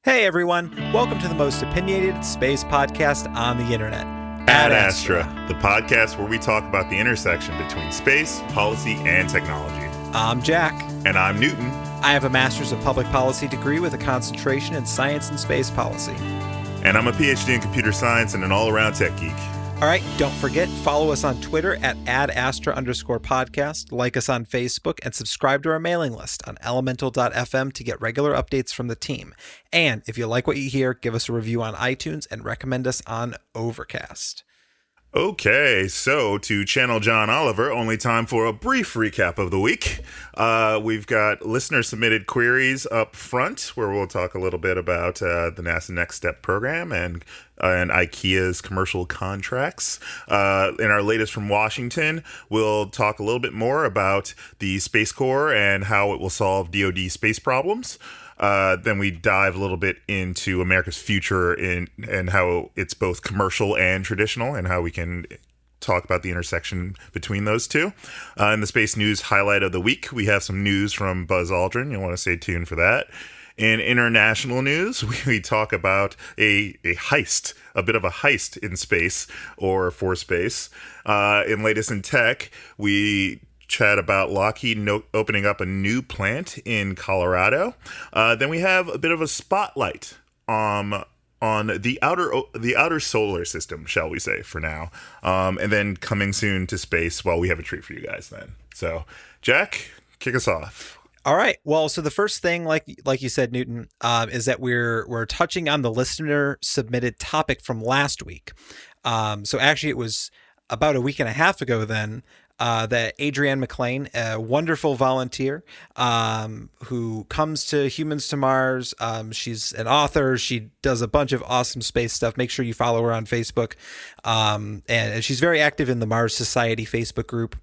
Hey everyone, welcome to the most opinionated space podcast on the internet. Ad Astra, the podcast where we talk about the intersection between space, policy, and technology. I'm Jack. And I'm Newton. I have a Master's of Public Policy degree with a concentration in Science and Space Policy. And I'm a PhD in Computer Science and an all-around tech geek. All right, don't forget, follow us on Twitter at @AdAstra_podcast, like us on Facebook, and subscribe to our mailing list on elemental.fm to get regular updates from the team. And if you like what you hear, give us a review on iTunes and recommend us on Overcast. Okay, so to channel John Oliver, only time for a brief recap of the week. We've got listener-submitted queries up front, where we'll talk a little bit about the NASA NextSTEP program and IKEA's commercial contracts. In our latest from Washington, we'll talk a little bit more about the Space Corps and how it will solve DoD space problems. Then we dive a little bit into America's future and how it's both commercial and traditional, and how we can talk about the intersection between those two. In the space news highlight of the week, we have some news from Buzz Aldrin. You'll want to stay tuned for that. In international news, we talk about a heist, a bit of a heist in space or for space. In latest in tech, we chat about Lockheed opening up a new plant in Colorado. Then we have a bit of a spotlight on the outer solar system, shall we say, for now. And then coming soon to space. Well, we have a treat for you guys then. So, Jack, kick us off. All right. Well, so the first thing, like you said, Newton, is that we're touching on the listener submitted topic from last week. So actually, it was about a week and a half ago then that Adrienne McLean, a wonderful volunteer who comes to Humans to Mars. She's an author. She does a bunch of awesome space stuff. Make sure you follow her on Facebook. And she's very active in the Mars Society Facebook group.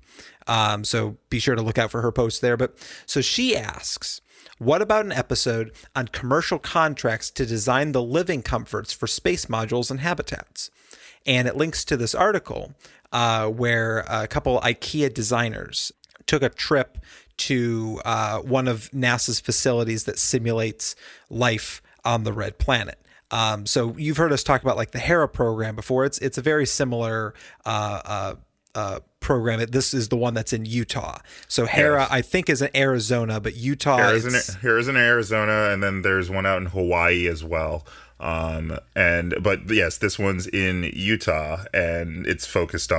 So be sure to look out for her posts there. But so she asks, what about an episode on commercial contracts to design the living comforts for space modules and habitats? And it links to this article where a couple IKEA designers took a trip to one of NASA's facilities that simulates life on the red planet. So you've heard us talk about like the Hera program before. It's a very similar program. This is the one that's in Utah. So Hera, yes, I think, is in Arizona, but Utah Hera's in Arizona, and then there's one out in Hawaii as well. But yes, this one's in Utah, and it's focused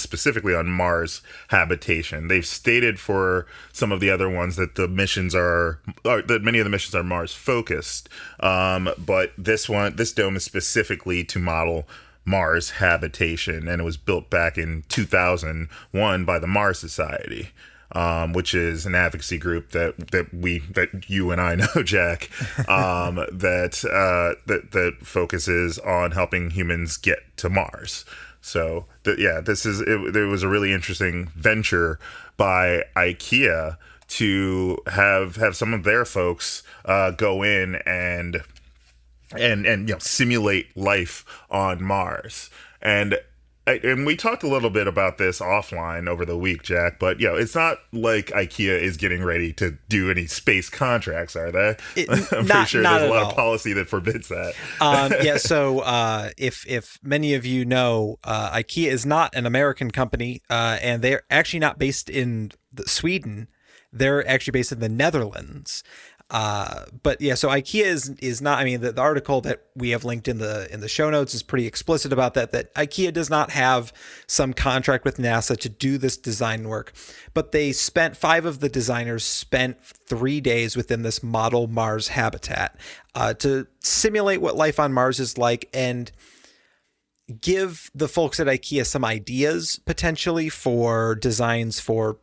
specifically on Mars habitation. They've stated for some of the other ones that the missions that many of the missions are Mars focused. But this dome is specifically to model Mars habitation, and it was built back in 2001 by the Mars Society, which is an advocacy group that you and I know, Jack, that focuses on helping humans get to Mars. So there was a really interesting venture by IKEA to have some of their folks go in and simulate life on Mars. And we talked a little bit about this offline over the week, Jack, but it's not like IKEA is getting ready to do any space contracts, are they? I'm pretty sure there's a lot of policy that forbids that. So if many of you know, IKEA is not an American company, and they're actually not based in Sweden. They're actually based in the Netherlands. So IKEA is not, I mean, the article that we have linked in the show notes is pretty explicit about that IKEA does not have some contract with NASA to do this design work, but five of the designers spent 3 days within this model Mars habitat, to simulate what life on Mars is like and give the folks at IKEA some ideas potentially for designs for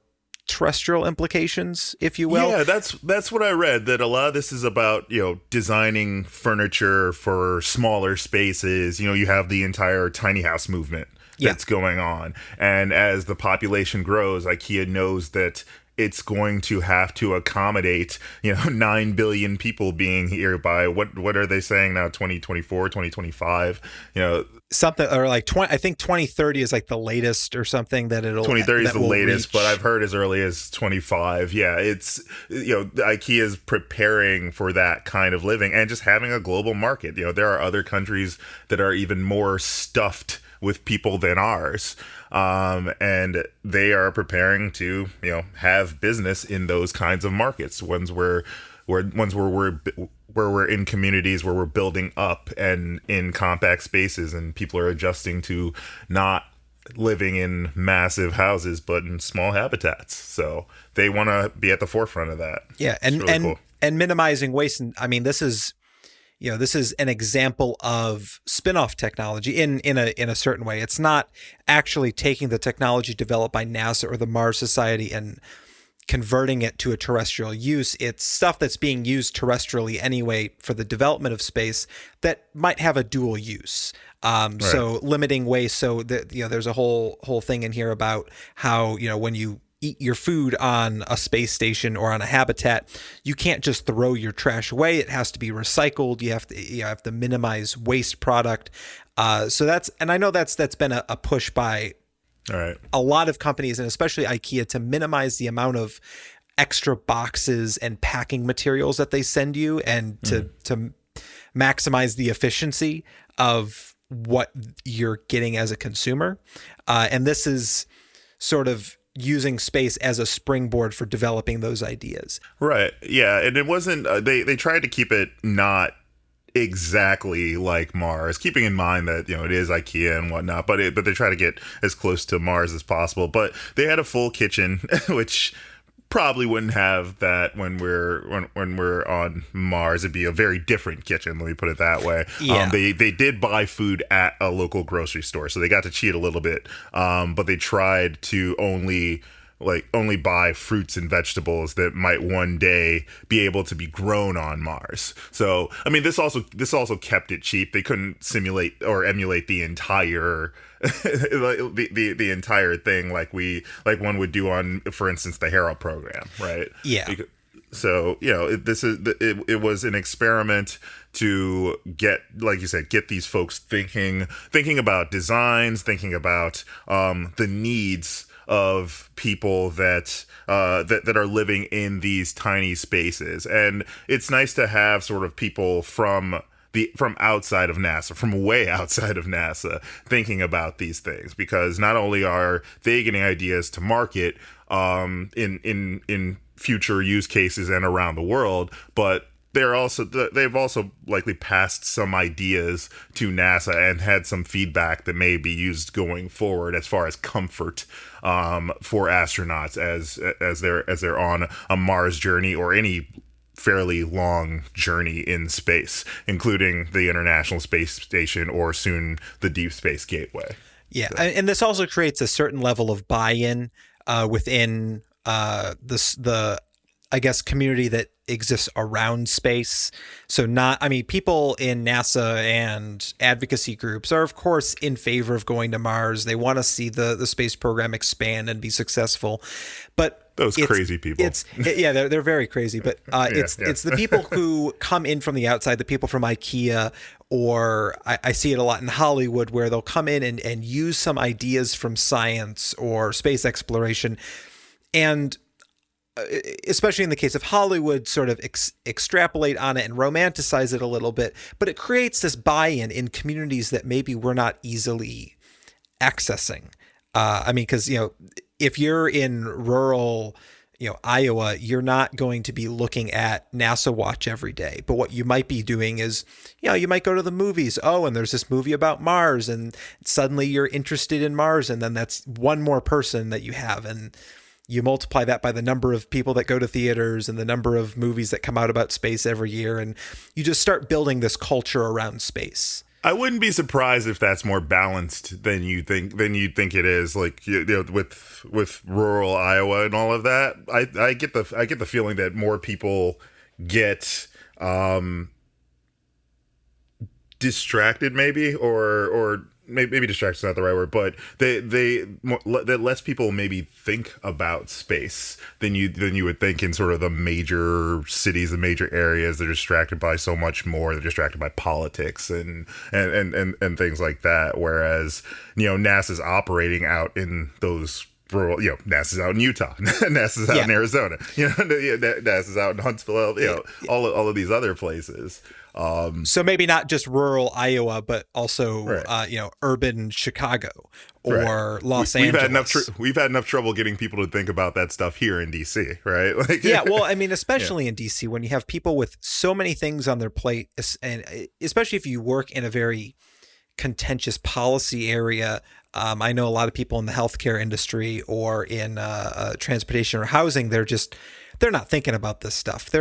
terrestrial implications, if you will. Yeah, that's what I read, that a lot of this is about, designing furniture for smaller spaces. You have the entire tiny house movement that's going on. And as the population grows, IKEA knows that it's going to have to accommodate 9 billion people being here by what are they saying now, 2024, 2025, something, or like 20, I think 2030 is like the latest or something that 2030 is the latest, reach. but I've heard as early as 25. Yeah, it's IKEA is preparing for that kind of living and just having a global market. There are other countries that are even more stuffed with people than ours, and they are preparing to have business in those kinds of markets, ones where we're in communities where we're building up and in compact spaces, and people are adjusting to not living in massive houses but in small habitats. So they want to be at the forefront of that. Yeah, and minimizing waste. And I mean, this is an example of spin-off technology in a certain way. It's not actually taking the technology developed by NASA or the Mars Society and converting it to a terrestrial use. It's stuff that's being used terrestrially anyway for the development of space that might have a dual use. Right. So limiting waste. So that there's a whole thing in here about how when you eat your food on a space station or on a habitat, you can't just throw your trash away. It has to be recycled. You have to minimize waste product. So I know that's been a push by a lot of companies, and especially IKEA, to minimize the amount of extra boxes and packing materials that they send you, and to maximize the efficiency of what you're getting as a consumer. And this is sort of using space as a springboard for developing those ideas. Right. Yeah. And it wasn't, they tried to keep it not exactly like Mars, keeping in mind that it is IKEA and whatnot, but they try to get as close to Mars as possible. But they had a full kitchen, which probably wouldn't have that when we're on Mars. It'd be a very different kitchen, let me put it that way. Yeah. They did buy food at a local grocery store, so they got to cheat a little bit. But they tried to only buy fruits and vegetables that might one day be able to be grown on Mars. So, I mean, this also kept it cheap. They couldn't simulate or emulate the entire the entire thing like one would do on, for instance, the HERO program, right? Yeah. So, it was an experiment to get, like you said, get these folks thinking about designs, thinking about the needs of people that are living in these tiny spaces. And it's nice to have sort of people from outside of NASA, from way outside of NASA, thinking about these things, because not only are they getting ideas to market in future use cases and around the world, but they've also likely passed some ideas to NASA and had some feedback that may be used going forward as far as comfort for astronauts as they're on a Mars journey or any fairly long journey in space, including the International Space Station or soon the Deep Space Gateway. Yeah, so. And this also creates a certain level of buy-in within the I guess community that exists around space. So people in NASA and advocacy groups are of course in favor of going to Mars. They want to see the space program expand and be successful. But those crazy people. They're very crazy. But it's the people who come in from the outside, the people from IKEA, or I see it a lot in Hollywood, where they'll come in and use some ideas from science or space exploration, and especially in the case of Hollywood, sort of extrapolate on it and romanticize it a little bit. But it creates this buy-in in communities that maybe we're not easily accessing. Because, if you're in rural, Iowa, you're not going to be looking at NASA Watch every day. But what you might be doing is, you might go to the movies. Oh, and there's this movie about Mars, and suddenly you're interested in Mars. And then that's one more person that you have. And you multiply that by the number of people that go to theaters and the number of movies that come out about space every year. And you just start building this culture around space. I wouldn't be surprised if that's more balanced than you think it is. Like, with rural Iowa and all of that, I get the feeling that more people get distracted, maybe, or maybe distracted is not the right word, but that lets people maybe think about space than you would think in sort of the major cities, the major areas. They're distracted by so much more. They're distracted by politics and things like that. Whereas, NASA's operating out in those rural, NASA's out in Utah, NASA's out in Arizona, NASA's out in Huntsville, all of these other places. So maybe not just rural Iowa, but also, urban Chicago or Los Angeles. We've had enough trouble getting people to think about that stuff here in DC, right? Well, I mean, especially in DC, when you have people with so many things on their plate, and especially if you work in a very contentious policy area. I know a lot of people in the healthcare industry or in transportation or housing. They're not thinking about this stuff. They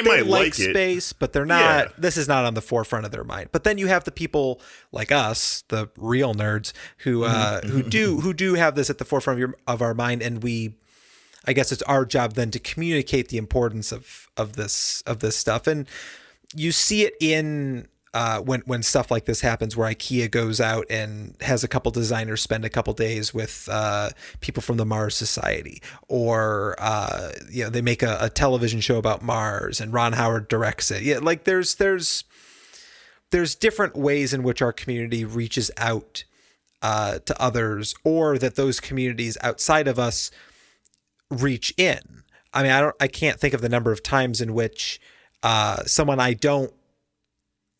might like space, but they're not. Yeah. This is not on the forefront of their mind. But then you have the people like us, the real nerds, who do have this at the forefront of our mind, and I guess it's our job then to communicate the importance of this stuff. And you see it in when stuff like this happens, where IKEA goes out and has a couple designers spend a couple days with people from the Mars Society, or they make a television show about Mars and Ron Howard directs it. Yeah, like there's different ways in which our community reaches out to others, or that those communities outside of us reach in. I mean, I can't think of the number of times in which someone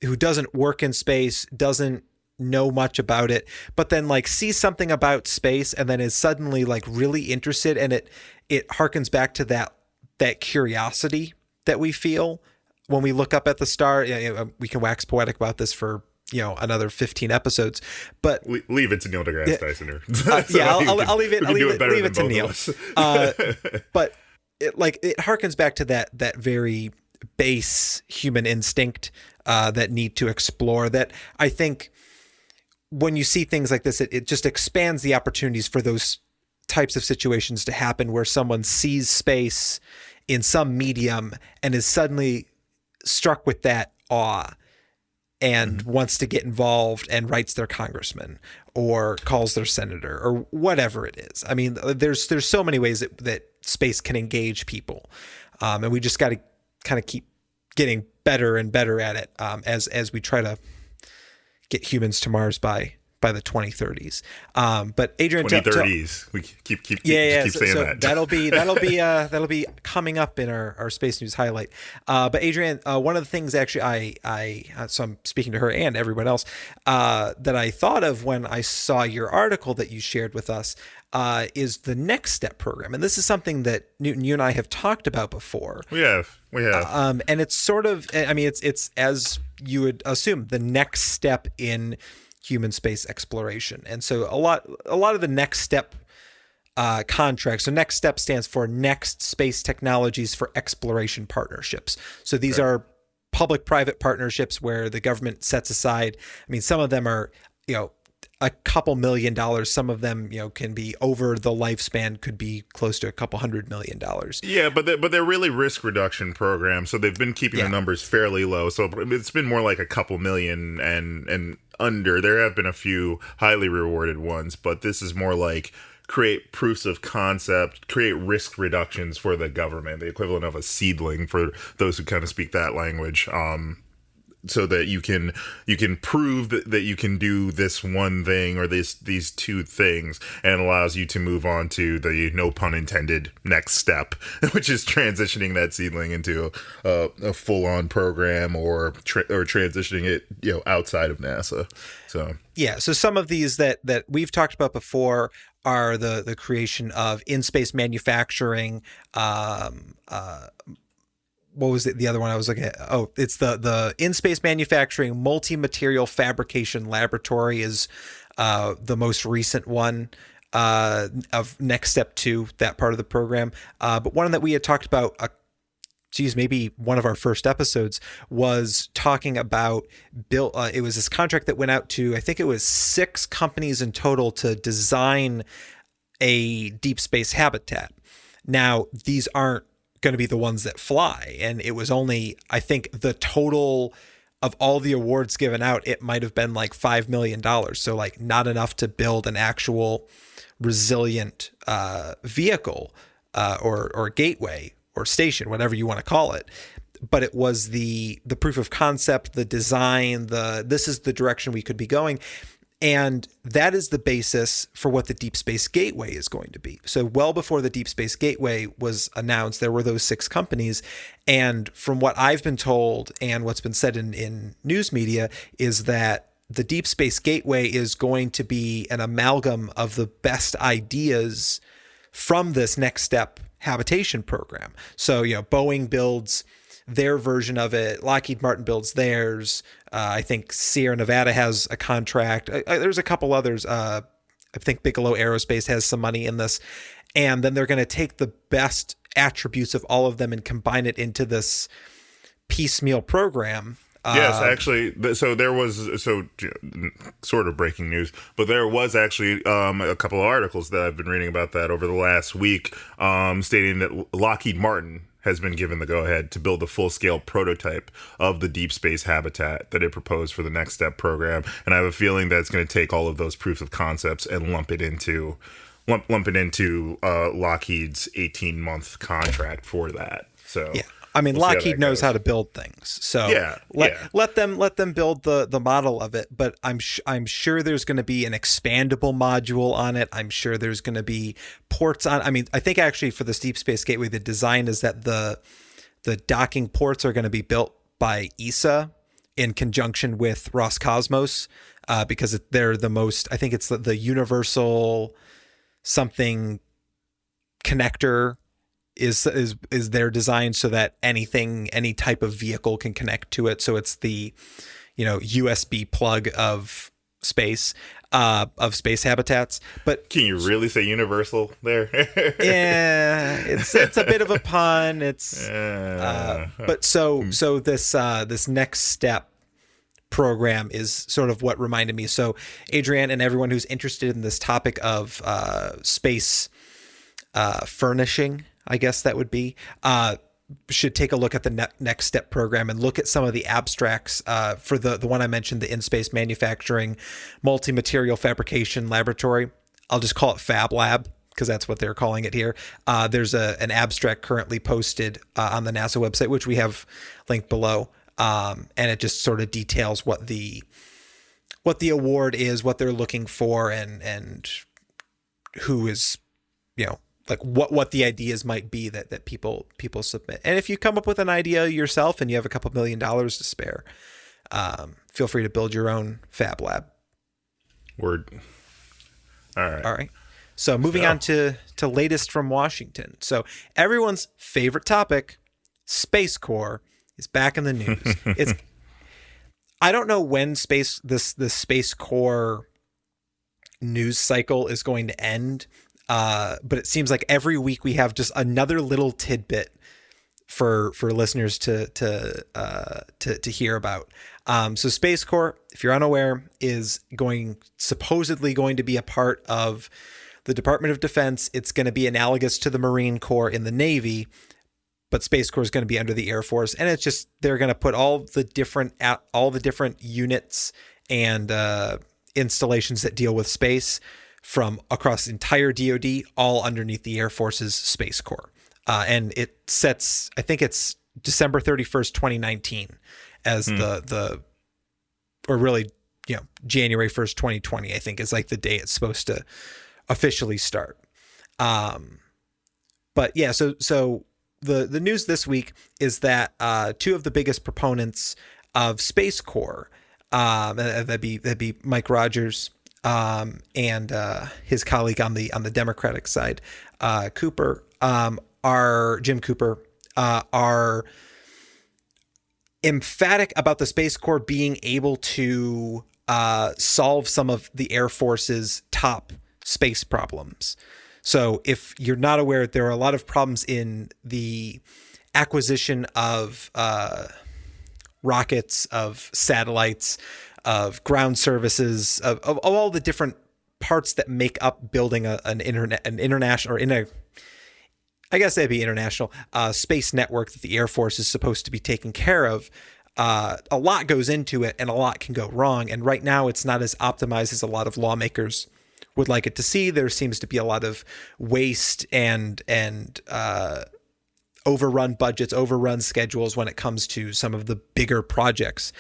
who doesn't work in space, doesn't know much about it, but then like sees something about space and then is suddenly like really interested, and it harkens back to that curiosity that we feel when we look up at the star. We can wax poetic about this for another 15 episodes, but leave it to Neil deGrasse Tyson. I'll leave it to Neil. But it harkens back to that very base human instinct that need to explore, that I think when you see things like this, it just expands the opportunities for those types of situations to happen, where someone sees space in some medium and is suddenly struck with that awe and wants to get involved and writes their congressman or calls their senator or whatever it is. I mean, there's so many ways that space can engage people. And we just got to kind of keep getting better and better at it as we try to get humans to Mars by the 2030s. But Adrian, 2030s, we keep saying that. That'll be coming up in our space news highlight. But Adrian, one of the things actually so I'm speaking to her and everyone else, that I thought of when I saw your article that you shared with us, is the NextSTEP program. And this is something that Newton, you and I have talked about before. We have. And it's sort of, I mean, it's as you would assume, the next step in human space exploration. And so a lot of the NextSTEP contracts. So NextSTEP stands for Next Space Technologies for Exploration Partnerships. So these are public-private partnerships where the government sets aside, I mean, some of them are, a couple $1 million. Some of them, can be over the lifespan, could be close to a couple $100 million. Yeah, but they're really risk reduction programs. So they've been keeping the numbers fairly low. So it's been more like a couple million and under. There have been a few highly rewarded ones, but this is more like create proofs of concept, create risk reductions for the government, the equivalent of a seedling for those who kind of speak that language. So that you can prove that you can do this one thing or these two things, and it allows you to move on to the, no pun intended, next step, which is transitioning that seedling into a full-on program or transitioning it outside of NASA. So so some of these that we've talked about before are the creation of in-space manufacturing. What was it? The other one I was looking at? Oh, it's the in-space manufacturing multi-material fabrication laboratory is the most recent one of NextSTEP 2, that part of the program. But one that we had talked about, maybe one of our first episodes, was talking about it was this contract that went out to, I think it was 6 companies in total, to design a deep space habitat. Now, these aren't going to be the ones that fly, and it was only, I think, the total of all the awards given out, it might have been like $5 million. So like not enough to build an actual resilient vehicle or gateway or station, whatever you want to call it. But it was the proof of concept, the design, this is the direction we could be going. And that is the basis for what the Deep Space Gateway is going to be. So well before the Deep Space Gateway was announced, there were those 6 companies. And from what I've been told and what's been said in news media is that the Deep Space Gateway is going to be an amalgam of the best ideas from this NextSTEP habitation program. So, Boeing builds their version of it. Lockheed Martin builds theirs. I think Sierra Nevada has a contract. There's a couple others. I think Bigelow Aerospace has some money in this. And then they're going to take the best attributes of all of them and combine it into this piecemeal program. Yes, actually. So there was sort of breaking news, but there was actually a couple of articles that I've been reading about that over the last week, stating that Lockheed Martin has been given the go-ahead to build a full-scale prototype of the deep space habitat that it proposed for the NextSTEP program. And I have a feeling that it's going to take all of those proofs of concepts and lump it into Lockheed's 18-month contract for that. So yeah. I mean, Lockheed knows how to build things, so let them build the model of it. But I'm sure there's going to be an expandable module on it. I'm sure there's going to be ports on. I mean, I think actually for this Deep Space Gateway, the design is that the docking ports are going to be built by ESA in conjunction with Roscosmos, because they're the most. I think it's the universal something connector. Is their design so that any type of vehicle can connect to it. So it's the, USB plug of space habitats. But can you really say universal there? Yeah, it's a bit of a pun. It's but so this NextSTEP program is sort of what reminded me. So Adrienne and everyone who's interested in this topic of space furnishing, I guess that would be, should take a look at the NextSTEP program and look at some of the abstracts for the one I mentioned, the In-Space Manufacturing Multi-Material Fabrication Laboratory. I'll just call it Fab Lab because that's what they're calling it here. There's an abstract currently posted on the NASA website, which we have linked below. And it just sort of details what the award is, what they're looking for, and who is, like what the ideas might be that people submit. And if you come up with an idea yourself and you have a couple $1 million to spare, feel free to build your own Fab Lab. Word. All right. So moving on to latest from Washington. So everyone's favorite topic, Space Corps, is back in the news. I don't know when this Space Corps news cycle is going to end. But it seems like every week we have just another little tidbit for listeners to hear about. So Space Corps, if you're unaware, is supposedly going to be a part of the Department of Defense. It's going to be analogous to the Marine Corps in the Navy, but Space Corps is going to be under the Air Force, and it's just they're going to put all the different units and installations that deal with space from across the entire DoD, all underneath the Air Force's Space Corps. And it sets, I think it's December 31st, 2019 as or really, January 1st, 2020, I think is like the day it's supposed to officially start. But yeah, so the news this week is that two of the biggest proponents of Space Corps, that'd be Mike Rogers, and his colleague on the Democratic side, Jim Cooper, are emphatic about the Space Corps being able to solve some of the Air Force's top space problems. So if you're not aware, there are a lot of problems in the acquisition of rockets, of satellites, of ground services, of all the different parts that make up building an international, or I guess that'd be international space network that the Air Force is supposed to be taking care of. a lot goes into it and a lot can go wrong. And right now it's not as optimized as a lot of lawmakers would like it to see. There seems to be a lot of waste and overrun budgets, overrun schedules when it comes to some of the bigger projects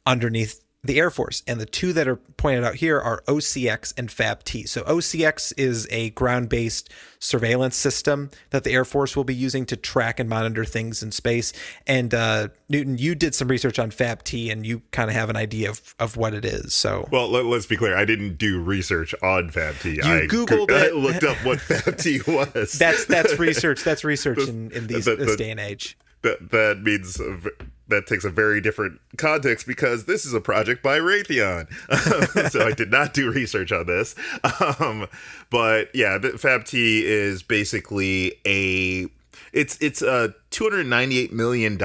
underneath the Air Force. And the two that are pointed out here are OCX and FAB-T. So OCX is a ground-based surveillance system that the Air Force will be using to track and monitor things in space. And Newton, you did some research on FAB-T, and you kind of have an idea of what it is. So, well, let's be clear. I didn't do research on FAB-T. I Googled it. I looked up what FAB-T was. That's research. That's research in this day and age. That means that takes a very different context because this is a project by Raytheon. So I did not do research on this. But yeah, the FAB-T is basically it's a $298 million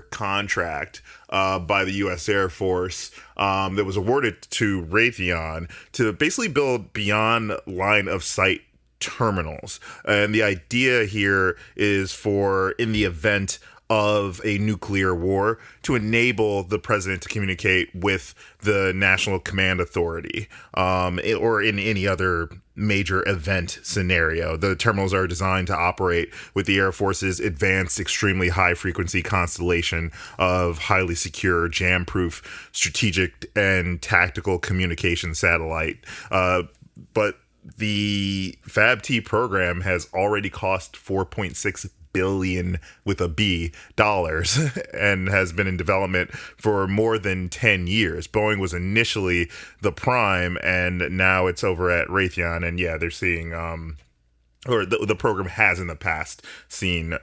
contract by the U.S. Air Force that was awarded to Raytheon to basically build beyond line of sight terminals. And the idea here is for, in the event of a nuclear war, to enable the president to communicate with the National Command Authority, or in any other major event scenario. The terminals are designed to operate with the Air Force's advanced, extremely high-frequency constellation of highly secure, jam-proof, strategic and tactical communication satellite. But the FAB-T program has already cost $4.6 billion with a B dollars and has been in development for more than 10 years. Boeing was initially the prime, and now it's over at Raytheon. And yeah, they're seeing or the program has in the past seen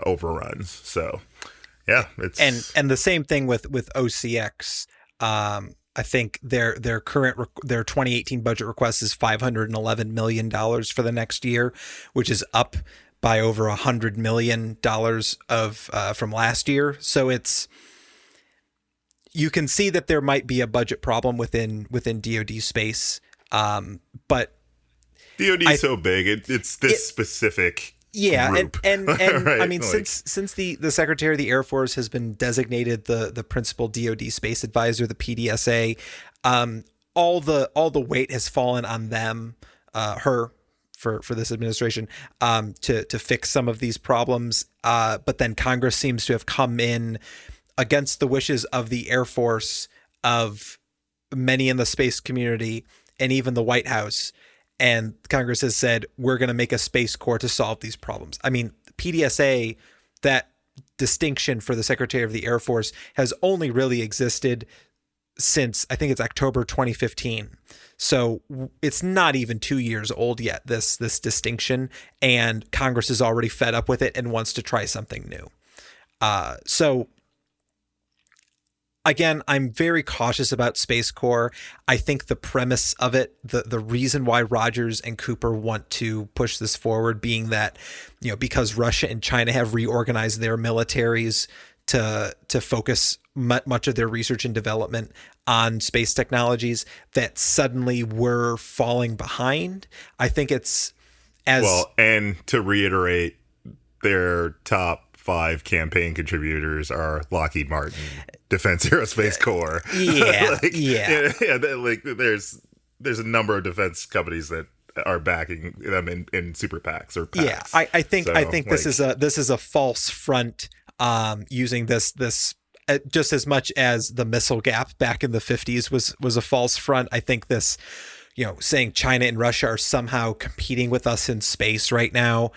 overruns. So yeah, it's and the same thing with OCX. I think their 2018 budget request is $511 million for the next year, which is up by over $100 million from last year. So you can see that there might be a budget problem within DoD space. But DoD is so big, it's this specific. Yeah, group. and right? I mean, since the Secretary of the Air Force has been designated the principal DoD space advisor, the PDSA, all the weight has fallen on them, her. For this administration, to fix some of these problems. But then Congress seems to have come in against the wishes of the Air Force, of many in the space community, and even the White House. And Congress has said, we're going to make a Space Corps to solve these problems. I mean, PDSA, that distinction for the Secretary of the Air Force, has only really existed since, I think it's October 2015. So it's not even 2 years old yet, this distinction, and Congress is already fed up with it and wants to try something new. So again, I'm very cautious about Space Corps. I think the premise of it, the reason why Rogers and Cooper want to push this forward, being that, because Russia and China have reorganized their militaries to focus much of their research and development on space technologies, that suddenly we're falling behind. I think it's and to reiterate, their top 5 campaign contributors are Lockheed Martin, Defense Aerospace Corps. Yeah, there's a number of defense companies that are backing them in super PACs or PACs. Yeah, I think this is a false front. Using this just as much as the missile gap back in the 50s was a false front. I think this, saying China and Russia are somehow competing with us in space right now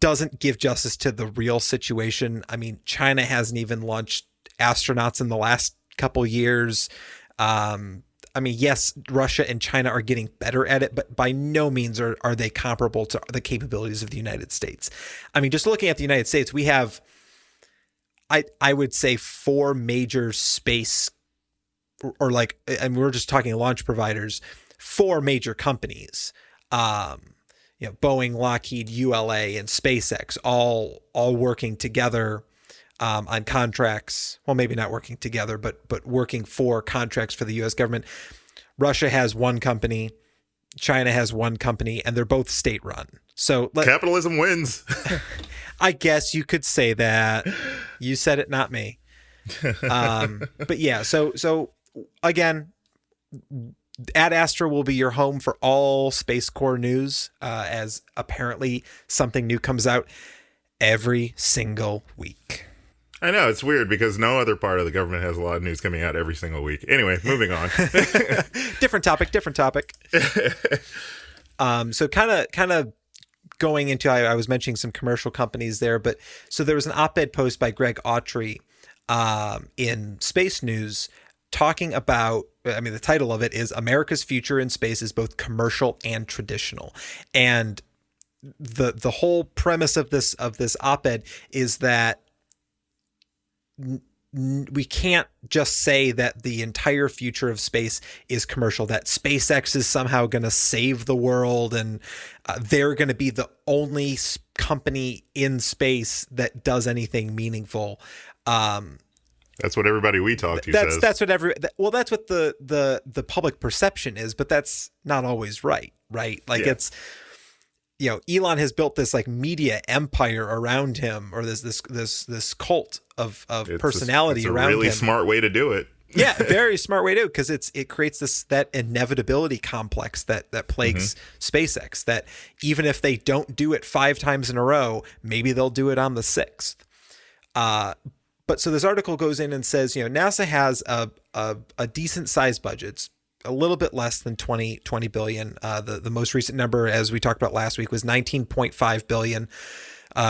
doesn't give justice to the real situation. I mean, China hasn't even launched astronauts in the last couple years. I mean, yes, Russia and China are getting better at it, but by no means are they comparable to the capabilities of the United States. I mean, just looking at the United States, we have, I would say, 4 major space, and we're just talking launch providers, 4 major companies, Boeing, Lockheed, ULA, and SpaceX, all working together on contracts. Well, maybe not working together, but working for contracts for the U.S. government. Russia has one company, China has one company, and they're both state-run. So capitalism wins. I guess you could say that. You said it, not me. But yeah, so again, Ad Astra will be your home for all Space Corps news, as apparently something new comes out every single week. I know, it's weird because no other part of the government has a lot of news coming out every single week. Anyway, moving on. Different topic. So kind of going into, I was mentioning some commercial companies there, but so there was an op-ed post by Greg Autry in Space News talking about, I mean, the title of it is America's Future in Space is Both Commercial and Traditional. And the whole premise of this op-ed is that we can't just say that the entire future of space is commercial, that SpaceX is somehow going to save the world and they're going to be the only company in space that does anything meaningful. That's what everybody we talk to says. That's what that's what the public perception is, but that's not always right? Like it's, Elon has built this like media empire around him, or this cult of personality around him. It's a really smart way to do it. Yeah, very smart way to do it, because it creates that inevitability complex that plagues SpaceX, that even if they don't do it 5 times in a row, maybe they'll do it on the 6th. But so this article goes in and says, NASA has a decent sized budget. It's a little bit less than 20 billion. The most recent number, as we talked about last week, was 19.5 billion,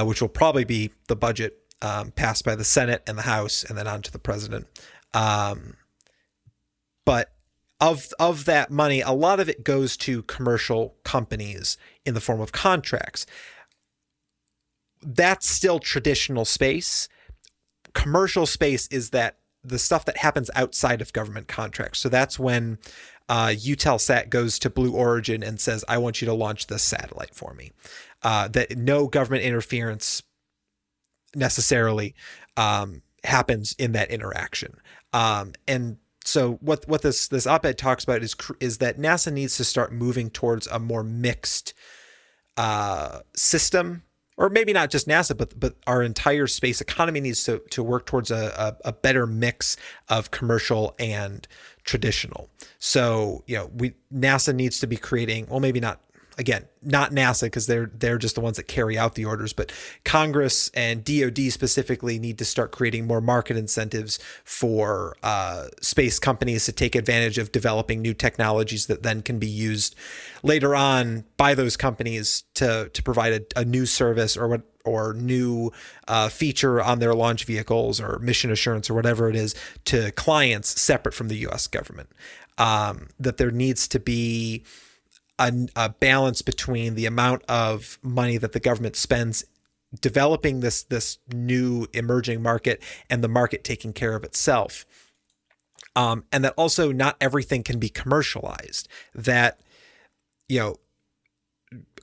which will probably be the budget passed by the Senate and the House and then on to the president. But of that money, a lot of it goes to commercial companies in the form of contracts. That's still traditional space. Commercial space is that the stuff that happens outside of government contracts. So that's when Eutelsat goes to Blue Origin and says, I want you to launch this satellite for me. That no government interference necessarily happens in that interaction. And so what this op-ed talks about is that NASA needs to start moving towards a more mixed system. Or maybe not just NASA, but our entire space economy needs to work towards a better mix of commercial and traditional. So, NASA needs to be creating, well, maybe not NASA, because they're just the ones that carry out the orders, but Congress and DoD specifically need to start creating more market incentives for space companies to take advantage of developing new technologies that then can be used later on by those companies to provide a new service or new feature on their launch vehicles or mission assurance or whatever it is to clients separate from the U.S. government. That there needs to be a balance between the amount of money that the government spends developing this new emerging market and the market taking care of itself. And that also not everything can be commercialized. That,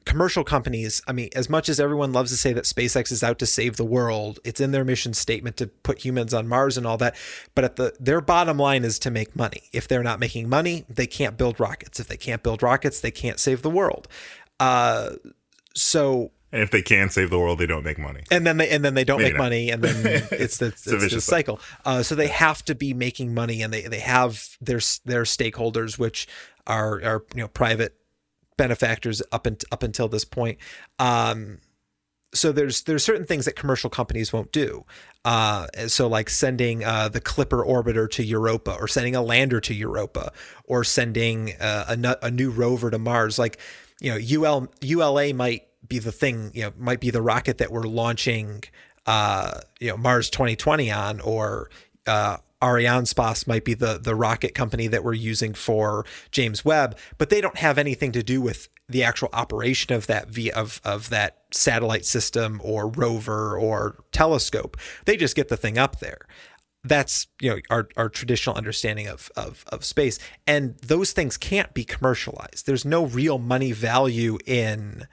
commercial companies, I mean, as much as everyone loves to say that SpaceX is out to save the world, it's in their mission statement to put humans on Mars and all that, but their bottom line is to make money. If they're not making money, they can't build rockets. If they can't build rockets, they can't save the world. And if they can save the world, they don't make money. And then they don't make money, and then it's the cycle. So they have to be making money, and they have their stakeholders, which are private benefactors up until this point. So there's certain things that commercial companies won't do. So like sending the Clipper orbiter to Europa, or sending a lander to Europa, or sending a new rover to Mars. Like, ULA might be the thing, might be the rocket that we're launching, Mars 2020 on, or Arianespace might be the rocket company that we're using for James Webb, but they don't have anything to do with the actual operation of that of that satellite system or rover or telescope. They just get the thing up there. That's our traditional understanding of space, and those things can't be commercialized. There's no real money value in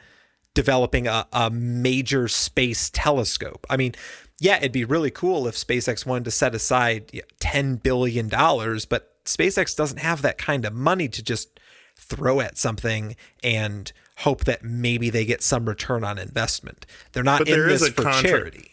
developing a major space telescope. I mean, yeah, it'd be really cool if SpaceX wanted to set aside $10 billion, but SpaceX doesn't have that kind of money to just throw at something and hope that maybe they get some return on investment. They're not in this for charity.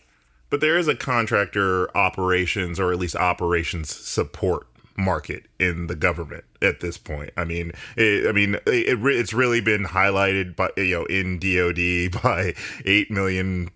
But there is a contractor operations, or at least operations support market in the government at this point. It's really been highlighted by, in DoD by 8 million,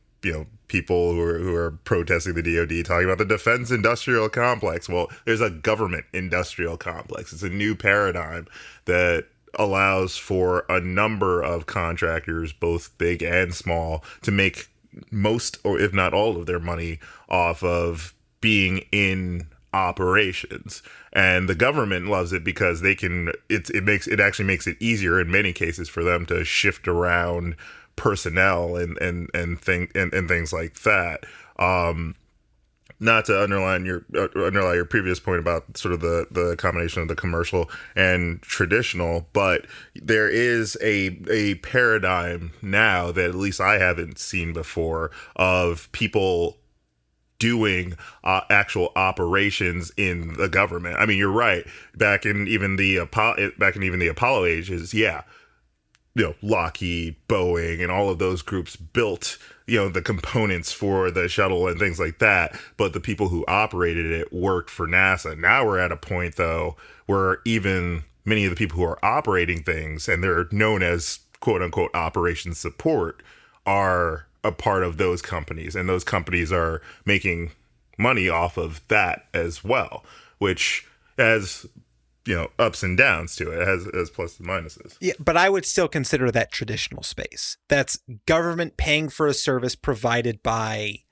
people who are protesting the DoD, talking about the defense industrial complex. Well, there's a government industrial complex. It's a new paradigm that allows for a number of contractors, both big and small, to make most, or if not all, of their money off of being in operations. And the government loves it because it actually makes it easier in many cases for them to shift around personnel and things like that. Not to underline your previous point about sort of the combination of the commercial and traditional, but there is a paradigm now that at least I haven't seen before of people doing actual operations in the government. I mean, you're right. Back in even the Apollo ages, yeah. Lockheed, Boeing, and all of those groups built, the components for the shuttle and things like that. But the people who operated it worked for NASA. Now we're at a point, though, where even many of the people who are operating things, and they're known as quote unquote operations support, are a part of those companies. And those companies are making money off of that as well, which has ups and downs to it. It has pluses and minuses. Yeah, but I would still consider that traditional space. That's government paying for a service provided by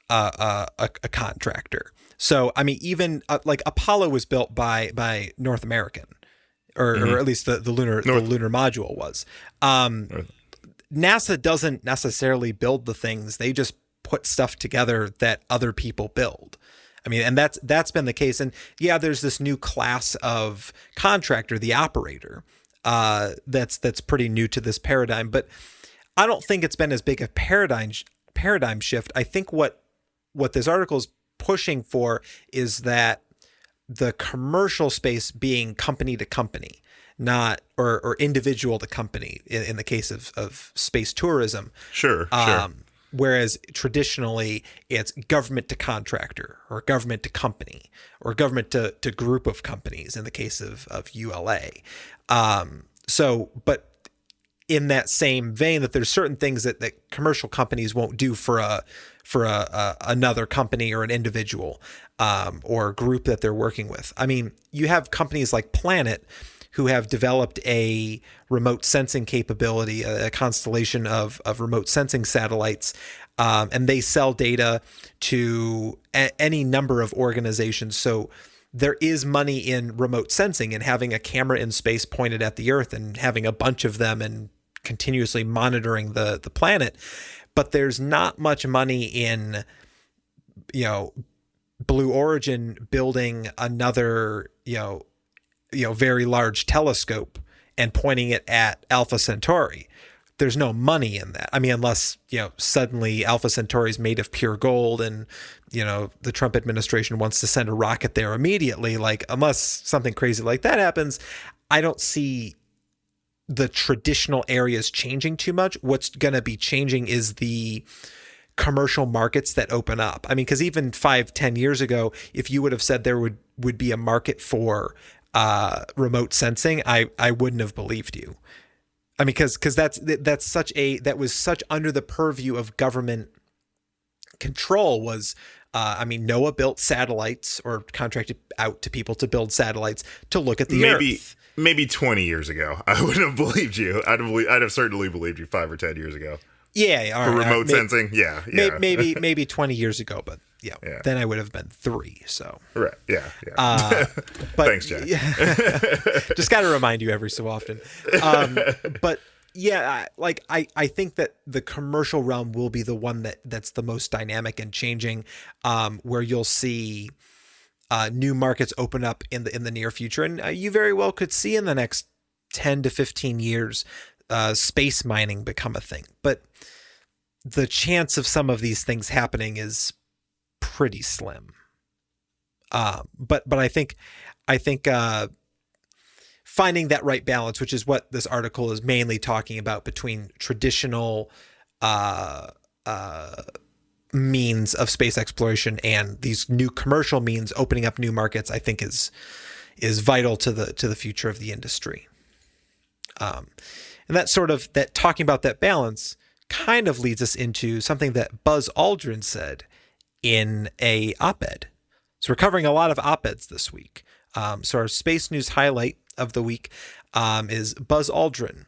a contractor. So, I mean, even like Apollo was built by North American, or at least the lunar module was. NASA doesn't necessarily build the things; they just put stuff together that other people build. I mean, and that's been the case. And yeah, there's this new class of contractor, the operator, that's pretty new to this paradigm. But I don't think it's been as big a paradigm shift. I think what this article is pushing for is that the commercial space being company to company, not or individual to company in the case of space tourism. Sure. Whereas traditionally it's government to contractor, or government to company, or government to group of companies in the case of ULA. But in that same vein, that there's certain things that commercial companies won't do for another company or an individual or group that they're working with. I mean, you have companies like Planet who have developed a remote sensing capability, a constellation of remote sensing satellites, and they sell data to any number of organizations. So there is money in remote sensing and having a camera in space pointed at the Earth and having a bunch of them and continuously monitoring the planet. But there's not much money in, Blue Origin building another, very large telescope and pointing it at Alpha Centauri. There's no money in that. I mean, unless, suddenly Alpha Centauri is made of pure gold and, the Trump administration wants to send a rocket there immediately. Like, unless something crazy like that happens, I don't see the traditional areas changing too much. What's going to be changing is the commercial markets that open up. I mean, because even 5-10 years ago, if you would have said there would be a market for remote sensing, I wouldn't have believed you. I mean, because that was such under the purview of government control. Was NOAA built satellites, or contracted out to people to build satellites to look at the Earth. Maybe 20 years ago, I wouldn't have believed you. I'd have certainly believed you 5 or 10 years ago. Yeah, for remote sensing, yeah. Maybe 20 years ago, but yeah, then I would have been 3. So right, yeah. But thanks, Jack. Just got to remind you every so often. But yeah, I think that the commercial realm will be the one that's the most dynamic and changing, where you'll see new markets open up in the near future, and you very well could see in the next 10 to 15 years. Space mining become a thing, but the chance of some of these things happening is pretty slim. But I think finding that right balance, which is what this article is mainly talking about, between traditional means of space exploration and these new commercial means opening up new markets, I think is vital to the future of the industry. And that sort of that talking about that balance kind of leads us into something that Buzz Aldrin said in a op-ed. So we're covering a lot of op-eds this week. So our space news highlight of the week is Buzz Aldrin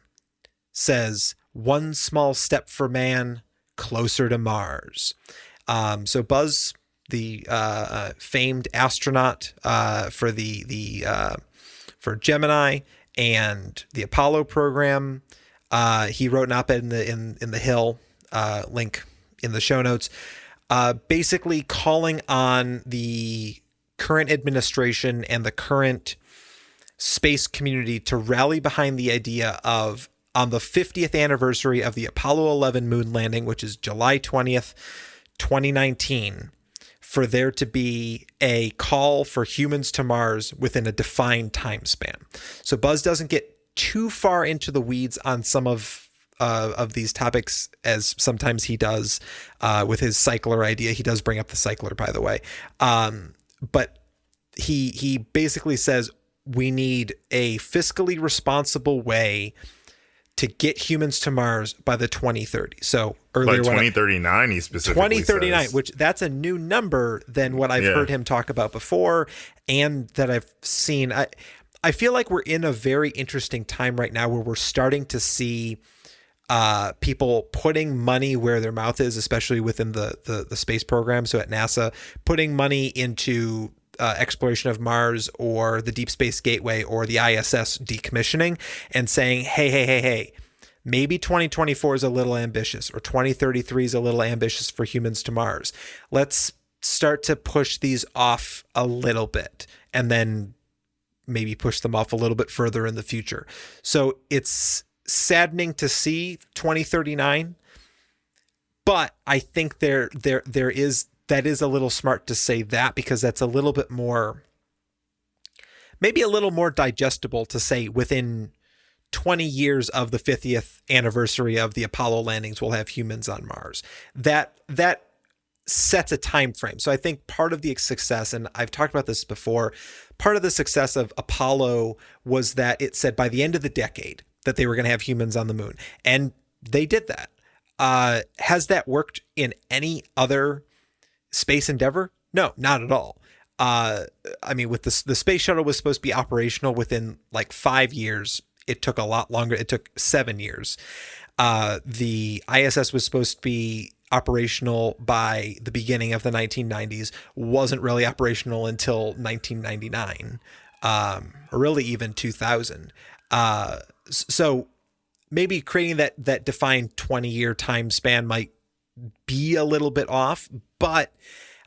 says, "One small step for man, closer to Mars." So Buzz, the famed astronaut for for Gemini and the Apollo program, he wrote an op-ed in the Hill, link in the show notes, basically calling on the current administration and the current space community to rally behind the idea of, on the 50th anniversary of the Apollo 11 moon landing, which is July 20th, 2019, for there to be a call for humans to Mars within a defined time span. So Buzz doesn't get too far into the weeds on some of these topics, as sometimes he does with his cycler idea. He does bring up the cycler, by the way. But he basically says we need a fiscally responsible way to get humans to Mars by the 2030s. So earlier, by 2039, he specifically 2039, says. which that's a new number than what I've heard him talk about before, and that I've seen. I feel like we're in a very interesting time right now where we're starting to see people putting money where their mouth is, especially within the space program. So at NASA, putting money into exploration of Mars or the Deep Space Gateway or the ISS decommissioning, and saying, hey, maybe 2024 is a little ambitious, or 2033 is a little ambitious for humans to Mars. Let's start to push these off a little bit, and then maybe push them off a little bit further in the future. So it's saddening to see 2039, but I think there is, that is a little smart to say that, because that's a little bit more, maybe a little more digestible to say within 20 years of the 50th anniversary of the Apollo landings, we'll have humans on Mars. That sets a time frame. So I think part of the success, and I've talked about this before, part of the success of Apollo was that it said by the end of the decade that they were going to have humans on the moon. And they did that. Has that worked in any other space endeavor? No, not at all. I mean, with the space shuttle was supposed to be operational within like 5 years. It took a lot longer. It took 7 years. The ISS was supposed to be operational by the beginning of the 1990s, wasn't really operational until 1999, or really even 2000. So maybe creating that defined 20-year time span might be a little bit off, but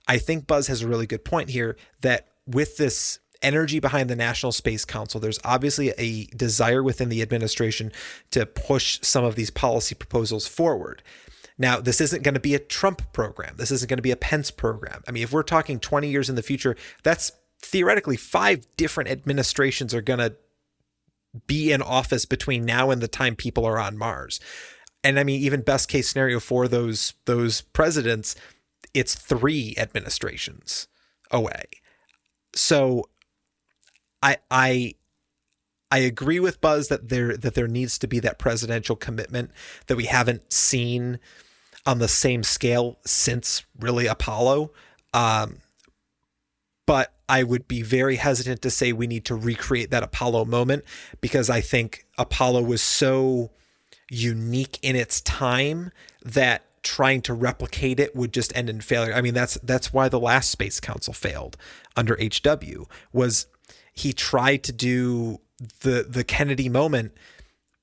I think Buzz has a really good point here that with this energy behind the National Space Council, there's obviously a desire within the administration to push some of these policy proposals forward. Now, this isn't going to be a Trump program. This isn't going to be a Pence program. I mean, if we're talking 20 years in the future, that's theoretically 5 different administrations are going to be in office between now and the time people are on Mars. And I mean, even best case scenario for those presidents, it's 3 administrations away. So I agree with Buzz that there needs to be that presidential commitment that we haven't seen on the same scale since really Apollo. But I would be very hesitant to say we need to recreate that Apollo moment, because I think Apollo was so unique in its time that trying to replicate it would just end in failure. I mean, that's why the last Space Council failed under HW, was he tried to do the Kennedy moment,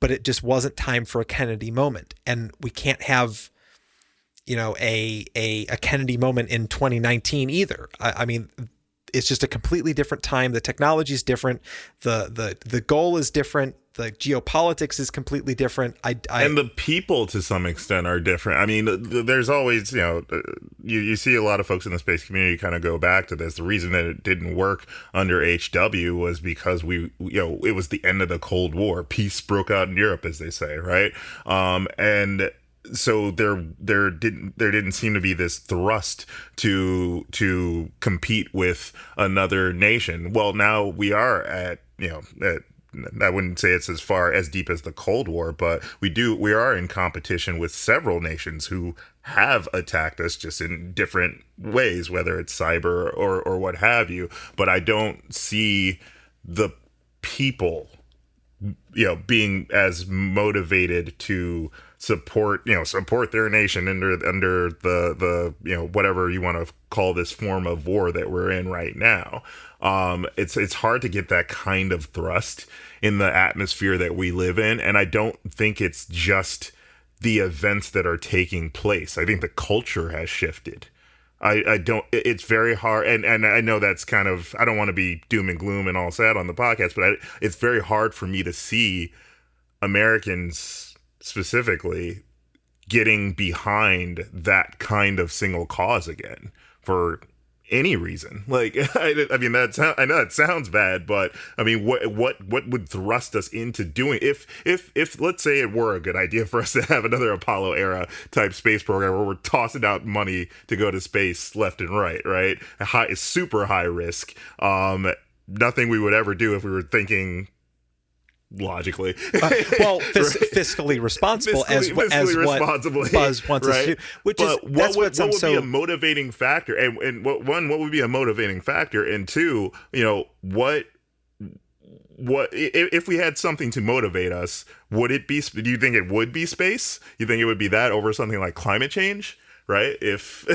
but it just wasn't time for a Kennedy moment. And we can't have, a Kennedy moment in 2019 either. I mean, it's just a completely different time. The technology is different. The goal is different. The geopolitics is completely different. And the people to some extent are different. I mean, there's always, you see a lot of folks in the space community kind of go back to this. The reason that it didn't work under HW was because it was the end of the Cold War. Peace broke out in Europe, as they say, right? And so there didn't seem to be this thrust to compete with another nation. Well, now we are at, I wouldn't say it's as deep as the Cold War, but we are in competition with several nations who have attacked us just in different ways, whether it's cyber or what have you. But I don't see the people, being as motivated to support their nation under the whatever you want to call this form of war that we're in right now. It's hard to get that kind of thrust in the atmosphere that we live in, and I don't think it's just the events that are taking place. I think the culture has shifted. I don't, it's very hard. And I know that's kind of, I don't want to be doom and gloom and all sad on the podcast, but it's very hard for me to see Americans specifically getting behind that kind of single cause again for any reason. Like, I mean, I know it sounds bad, but I mean, what would thrust us into doing, if let's say it were a good idea for us to have another Apollo era type space program where we're tossing out money to go to space left and right? Super high risk. Nothing we would ever do if we were thinking logically. Fiscally responsible, as responsibly, what Buzz wants us to do. What would be a motivating factor? And what would be a motivating factor? And two, what if we had something to motivate us? Would it be? Do you think it would be space? You think it would be that over something like climate change? Right? If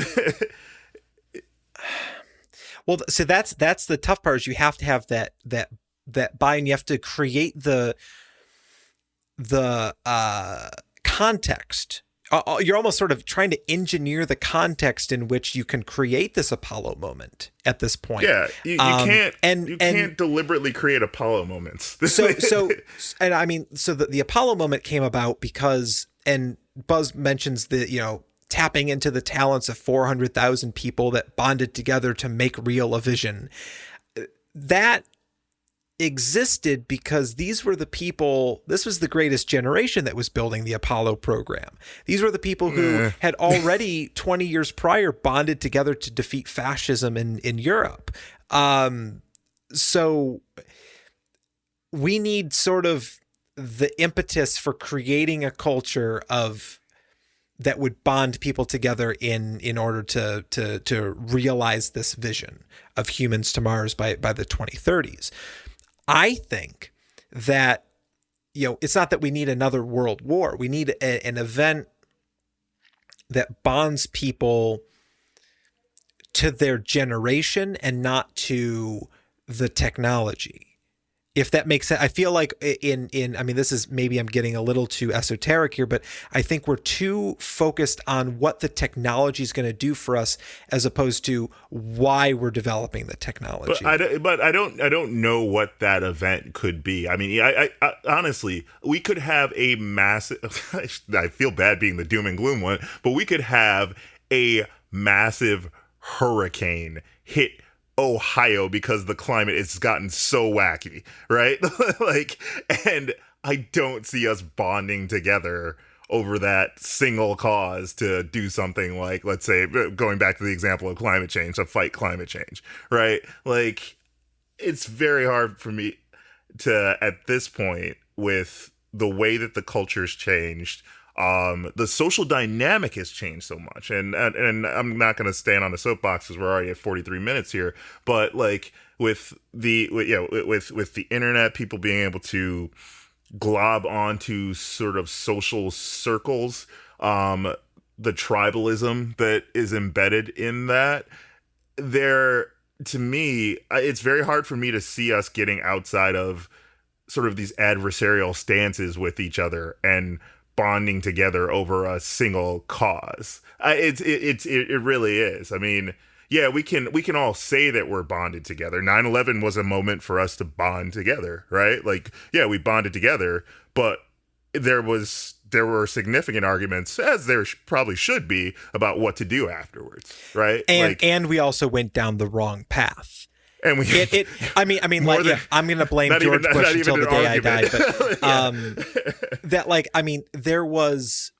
well, so that's the tough part. Is you have to have that buy-in. You have to create the context. You're almost sort of trying to engineer the context in which you can create this Apollo moment at this point. Yeah, you can't deliberately create Apollo moments. And I mean, so the Apollo moment came about because, and Buzz mentions tapping into the talents of 400,000 people that bonded together to make real a vision. That existed because these were the people, this was the greatest generation that was building the Apollo program. These were the people who had already 20 years prior bonded together to defeat fascism in Europe. So we need sort of the impetus for creating a culture that would bond people together in order to realize this vision of humans to Mars by the 2030s. I think that, it's not that we need another world war. We need an event that bonds people to their generation and not to the technology. If that makes sense. I feel like I mean, this is, maybe I'm getting a little too esoteric here, but I think we're too focused on what the technology is going to do for us as opposed to why we're developing the technology. But I don't know what that event could be. I mean, I honestly, we could have a massive, I feel bad being the doom and gloom one, but we could have a massive hurricane hit Ohio because the climate has gotten so wacky, right? And I don't see us bonding together over that single cause to do something like, let's say, going back to the example of climate change, to fight climate change, right? Like, it's very hard for me to, at this point, with the way that the culture's changed, the social dynamic has changed so much, and I'm not going to stand on the soapbox because we're already at 43 minutes here. But like with the internet, people being able to glob onto sort of social circles, the tribalism that is embedded in that, to me, it's very hard for me to see us getting outside of sort of these adversarial stances with each other and bonding together over a single cause. It really is. I mean, yeah, we can all say that we're bonded together. 9/11 was a moment for us to bond together, right? Like, yeah, we bonded together, but there were significant arguments, as there probably should be, about what to do afterwards, right? And we also went down the wrong path. And I'm going to blame George Bush until the day I die, but there was,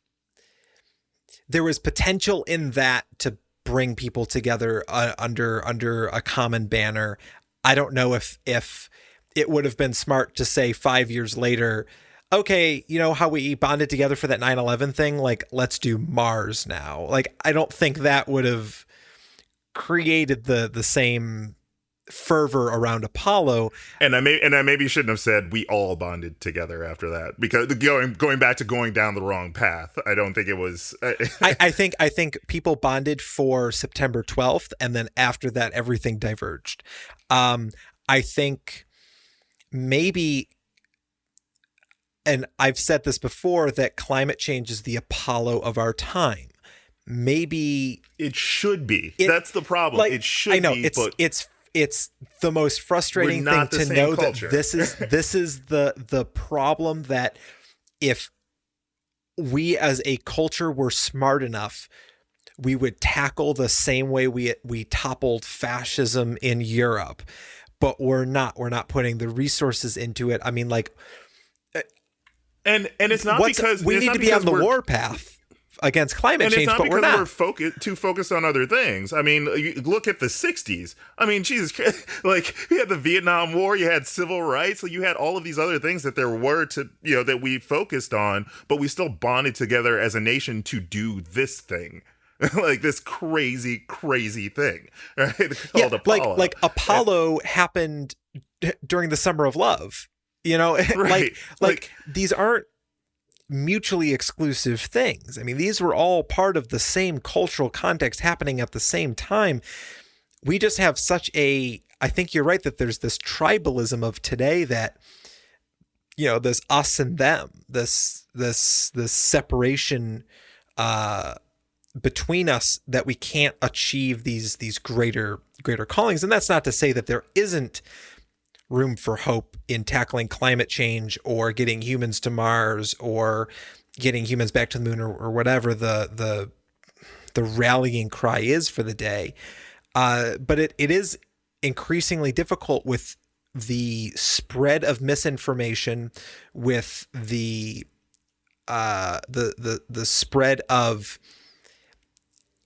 there was potential in that to bring people together under a common banner. I don't know if it would have been smart to say 5 years later, okay, you know how we bonded together for that 9/11 thing? Like, let's do Mars now. Like, I don't think that would have created the same fervor around Apollo. And I maybe shouldn't have said we all bonded together after that, because going back to going down the wrong path. I don't think it was. I think people bonded for September 12th, and then after that, everything diverged. I think maybe, and I've said this before, that climate change is the Apollo of our time. Maybe it should be. That's the problem. Like, it should. I know be, it's the most frustrating thing to know culture. That this is the problem, that if we as a culture were smart enough, we would tackle the same way we toppled fascism in Europe, but we're not putting the resources into it. I mean, like, and it's not because we need to be on the warpath against climate change, but we're not. We're too focused on other things. I mean, you look at the 60s. I mean, Jesus, like, you had the Vietnam War, you had civil rights, so you had all of these other things that there were that we focused on, but we still bonded together as a nation to do this thing. Like, this crazy thing, right? Called Apollo. Like Apollo happened during the Summer of Love, you know, right. like these aren't mutually exclusive things. I mean, these were all part of the same cultural context happening at the same time. We just have I think you're right that there's this tribalism of today that, you know, this us and them, this separation between us, that we can't achieve these greater callings. And that's not to say that there isn't room for hope in tackling climate change or getting humans to Mars or getting humans back to the moon, or whatever the rallying cry is for the day. But it is increasingly difficult with the spread of misinformation, with the spread of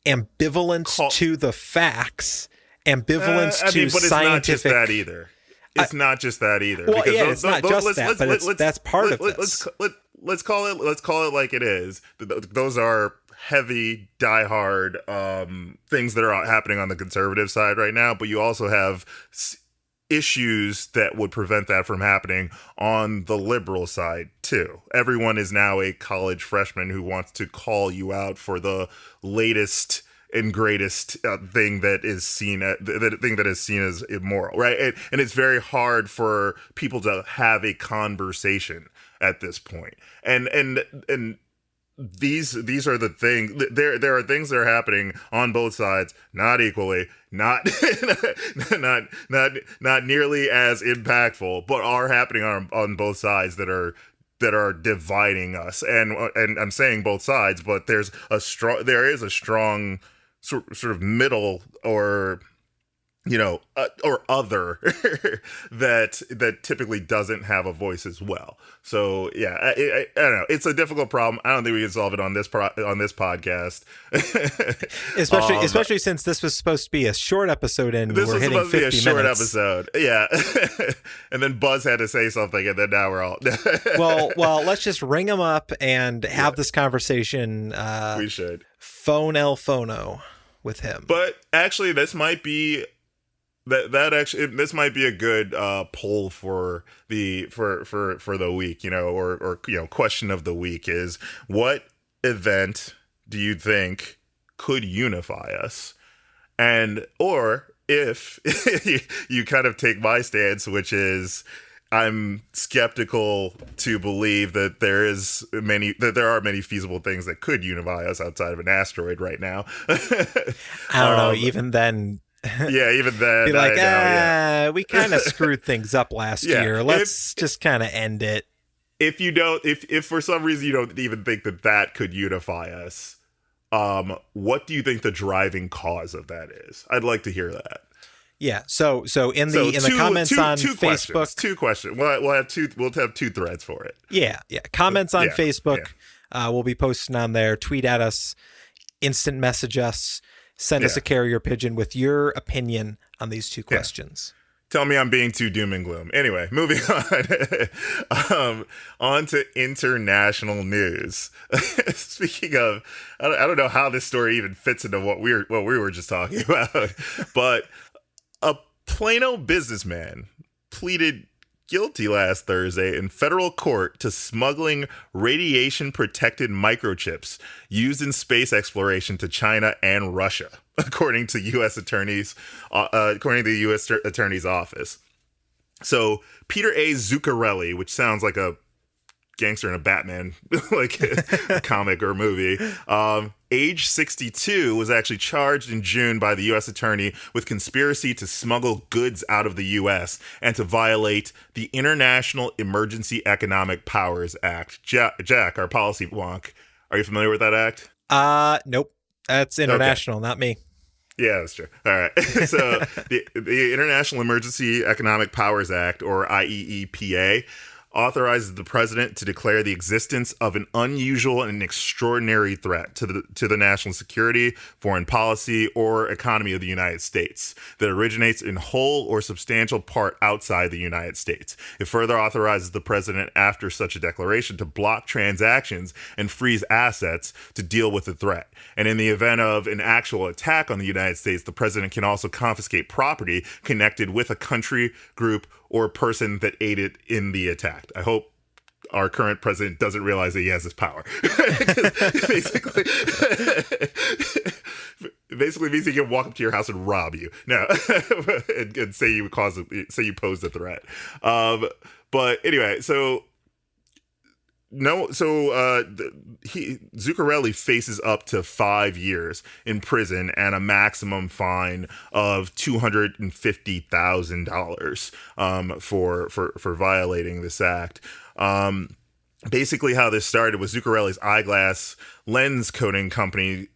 ambivalence to the facts, ambivalence to but it's scientific. Not just that either. It's not just that either. Well, because it's not just that, but that's part of this. Let's call it like it is. Those are heavy, diehard things that are happening on the conservative side right now, but you also have issues that would prevent that from happening on the liberal side too. Everyone is now a college freshman who wants to call you out for the latest and greatest thing that is seen as immoral, right? And it's very hard for people to have a conversation at this point. And these are the things. There are things that are happening on both sides, not equally, not nearly as impactful, but are happening on both sides that are dividing us. And I'm saying both sides, but there is a strong sort of middle, or or other that typically doesn't have a voice as well. So yeah, I don't know. It's a difficult problem. I don't think we can solve it on this podcast. especially since this was supposed to be a short episode, and we're hitting 50 minutes. This was supposed to be a short episode. Yeah. And then Buzz had to say something, and then now we're all well, let's just ring him up and have this conversation. We should phone el phono with him. But actually, this might be this might be a good poll for the week, or question of the week is, what event do you think could unify us? And or if you kind of take my stance, which is, I'm skeptical to believe that there are many feasible things that could unify us outside of an asteroid right now. I don't know. Even then. Yeah, even then. Be like, we kind of screwed things up last year. Let's just kind of end it. If for some reason you don't even think that could unify us, what do you think the driving cause of that is? I'd like to hear that. Yeah. So in the comments on Facebook, two questions. We'll have two threads for it. Yeah. Comments on Facebook. We'll be posting on there. Tweet at us. instant message us, send us Yeah. a carrier pigeon with your opinion on these two Yeah. questions. Tell me I'm being too doom and gloom. Anyway, moving on. On to international news. Speaking of, I don't know how this story even fits into what we were just talking about, but a Plano businessman pleaded guilty last Thursday in federal court to smuggling radiation-protected microchips used in space exploration to China and Russia, according to according to the U.S. Attorney's Office. So Peter A. Zuccarelli, which sounds like a gangster in a Batman like a comic or movie, age 62, was actually charged in June by the U.S. attorney with conspiracy to smuggle goods out of the U.S. and to violate the International Emergency Economic Powers Act. Jack, our policy wonk, are you familiar with that act? Nope. That's international, not me. Yeah, that's true. All right. So the International Emergency Economic Powers Act, or IEEPA, authorizes the president to declare the existence of an unusual and extraordinary threat to the national security, foreign policy, or economy of the United States that originates in whole or substantial part outside the United States. It further authorizes the president, after such a declaration, to block transactions and freeze assets to deal with the threat. And in the event of an actual attack on the United States, the president can also confiscate property connected with a country, group, or person that aided in the attack. I hope our current president doesn't realize that he has this power. basically means he can walk up to your house and rob you. No, and say you posed a threat. But anyway, Zuccarelli faces up to 5 years in prison and a maximum fine of $250,000 for violating this act. Basically, how this started was Zuccarelli's eyeglass lens coating companies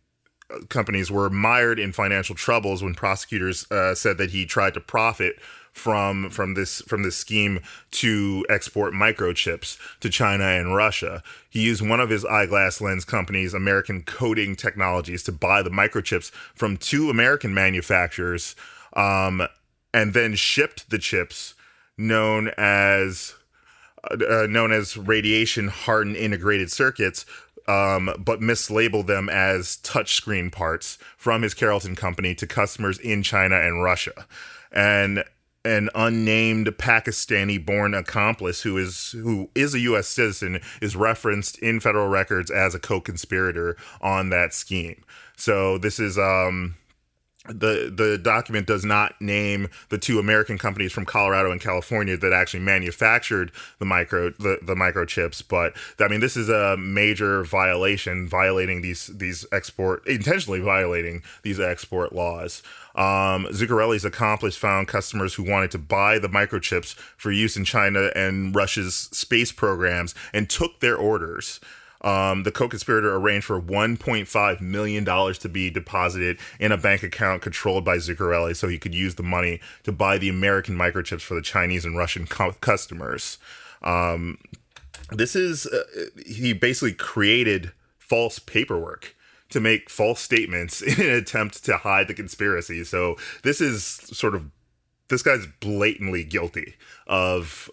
were mired in financial troubles when prosecutors said that he tried to profit from this scheme to export microchips to China and Russia. He used one of his eyeglass lens companies, American Coating Technologies, to buy the microchips from two American manufacturers, and then shipped the chips known as radiation hardened integrated circuits, but mislabeled them as touchscreen parts from his Carrollton company to customers in China and Russia. And an unnamed Pakistani-born accomplice who is a U.S. citizen is referenced in federal records as a co-conspirator on that scheme. So this is the document does not name the two American companies from Colorado and California that actually manufactured the microchips, but I mean, this is a major intentionally violating these export laws. Zuccarelli's accomplice found customers who wanted to buy the microchips for use in China and Russia's space programs and took their orders. The co-conspirator arranged for $1.5 million to be deposited in a bank account controlled by Zuccarelli so he could use the money to buy the American microchips for the Chinese and Russian customers. He basically created false paperwork to make false statements in an attempt to hide the conspiracy. So this guy's blatantly guilty of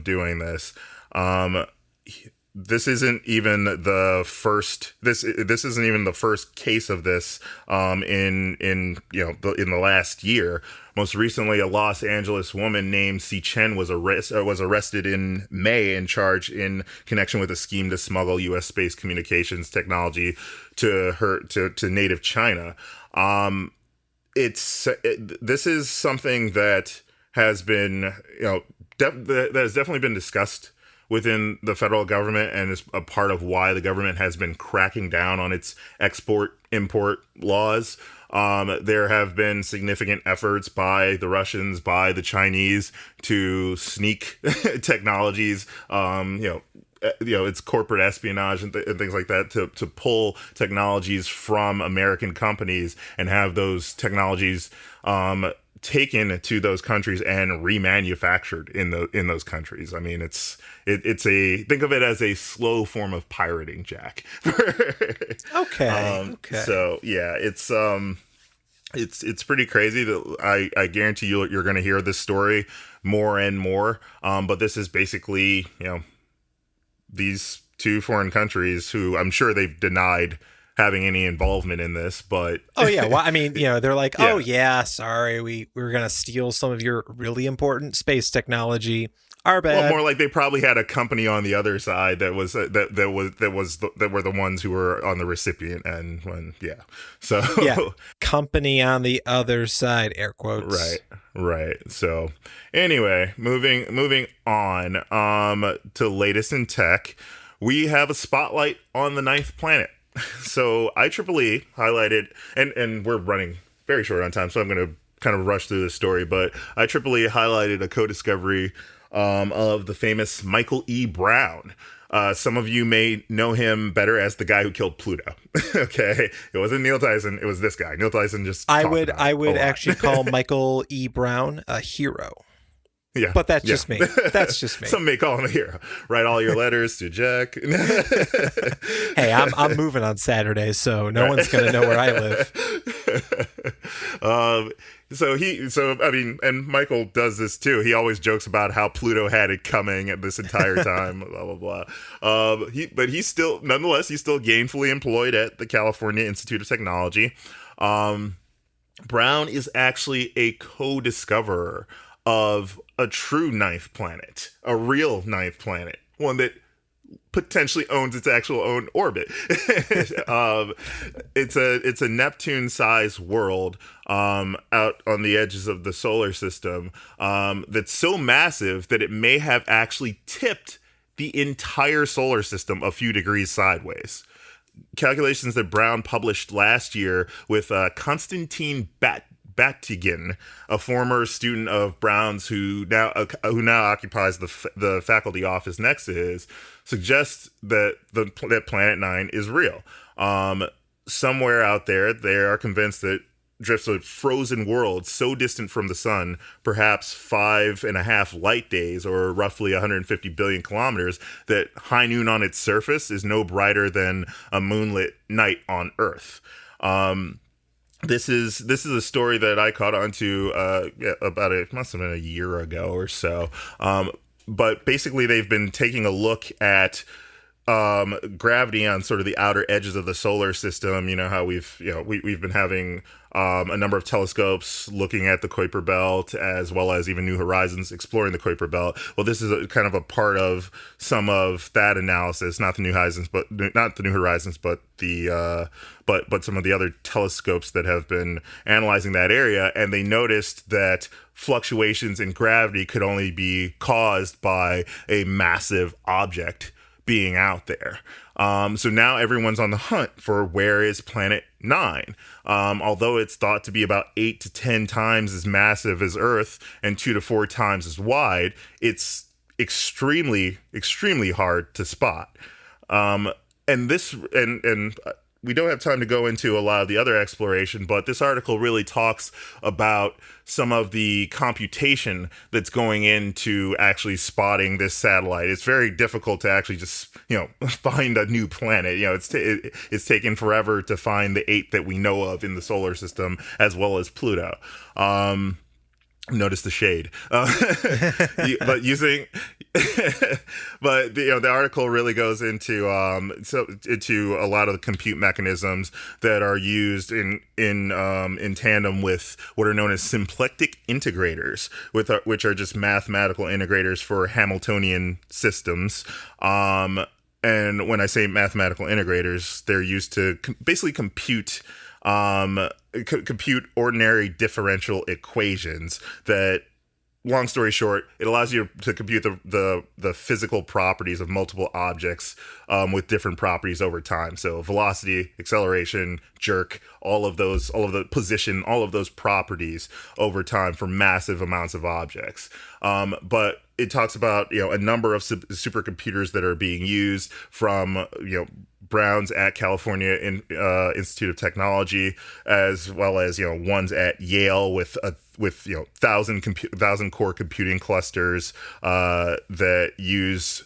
doing this. This isn't even the first. This isn't even the first case of this in the last year. Most recently, a Los Angeles woman named Si Chen was arrested in May and charged in connection with a scheme to smuggle U.S. space communications technology to native China. This is something that has been that has definitely been discussed within the federal government and is a part of why the government has been cracking down on its export-import laws. There have been significant efforts by the Russians, by the Chinese to sneak technologies, it's corporate espionage and things like that to pull technologies from American companies and have those technologies taken to those countries and remanufactured in those countries. I mean, it's a, think of it as a slow form of pirating, Jack. Okay. So yeah, it's pretty crazy that I guarantee you're going to hear this story more and more. But this is basically, these two foreign countries who I'm sure they've denied having any involvement in this, but oh yeah, well, I mean, they're like, Yeah. oh yeah, sorry, we were gonna steal some of your really important space technology. Our bad. well, more like they probably had a company on the other side that was that were the ones who were on the recipient end when so Yeah, company on the other side, air quotes. right. So anyway, moving on to latest in tech, we have a spotlight on the ninth planet. So IEEE highlighted, and we're running very short on time, so I'm going to kind of rush through this story, but IEEE highlighted a co-discovery of the famous Michael E. Brown. Some of you may know him better as the guy who killed Pluto. Okay, it wasn't Neil Tyson; it was this guy. Neil Tyson just. I would actually call Michael E. Brown a hero. Yeah, but that's just me. That's just me. Some may call him a hero. Write all your letters to Jack. Hey, I'm moving on Saturday, so no one's gonna know where I live. So I mean, and Michael does this too. He always jokes about how Pluto had it coming at this entire time, blah blah blah. But he's still, nonetheless, he's still gainfully employed at the California Institute of Technology. Brown is actually a co-discoverer of a true ninth planet, a real ninth planet, one that potentially owns its actual own orbit. It's a Neptune-sized world out on the edges of the solar system that's so massive that it may have actually tipped the entire solar system a few degrees sideways. Calculations that Brown published last year with Konstantin Batygin, a former student of Brown's who now occupies the faculty office next to his, suggests that that Planet 9 is real. Somewhere out there, they are convinced that drifts a frozen world so distant from the sun, perhaps 5.5 light days or roughly 150 billion kilometers, that high noon on its surface is no brighter than a moonlit night on Earth. This is a story that I caught on to it must have been a year ago or so. But basically, they've been taking a look at gravity on sort of the outer edges of the solar system. You know how we've been having a number of telescopes looking at the Kuiper Belt, as well as even New Horizons exploring the Kuiper Belt. Well, this is kind of a part of some of that analysis, not the New Horizons, but but some of the other telescopes that have been analyzing that area, and they noticed that fluctuations in gravity could only be caused by a massive object being out there. So now everyone's on the hunt for where is Planet 9. Although it's thought to be about 8 to 10 times as massive as Earth and 2 to 4 times as wide, it's extremely, extremely hard to spot. And we don't have time to go into a lot of the other exploration, but this article really talks about some of the computation that's going into actually spotting this satellite. It's very difficult to actually just, find a new planet. It's taken forever to find the 8 that we know of in the solar system, as well as Pluto. Notice the shade, but the article really goes into a lot of the compute mechanisms that are used in tandem with what are known as symplectic integrators, which are just mathematical integrators for Hamiltonian systems. And when I say mathematical integrators, they're used to basically compute ordinary differential equations that, long story short, it allows you to compute the physical properties of multiple objects with different properties over time. So velocity, acceleration, jerk, all of the position, all of those properties over time for massive amounts of objects. But it talks about, a number of supercomputers that are being used from, Brown's at California Institute of Technology, as well as ones at Yale with 1,000 core computing clusters that use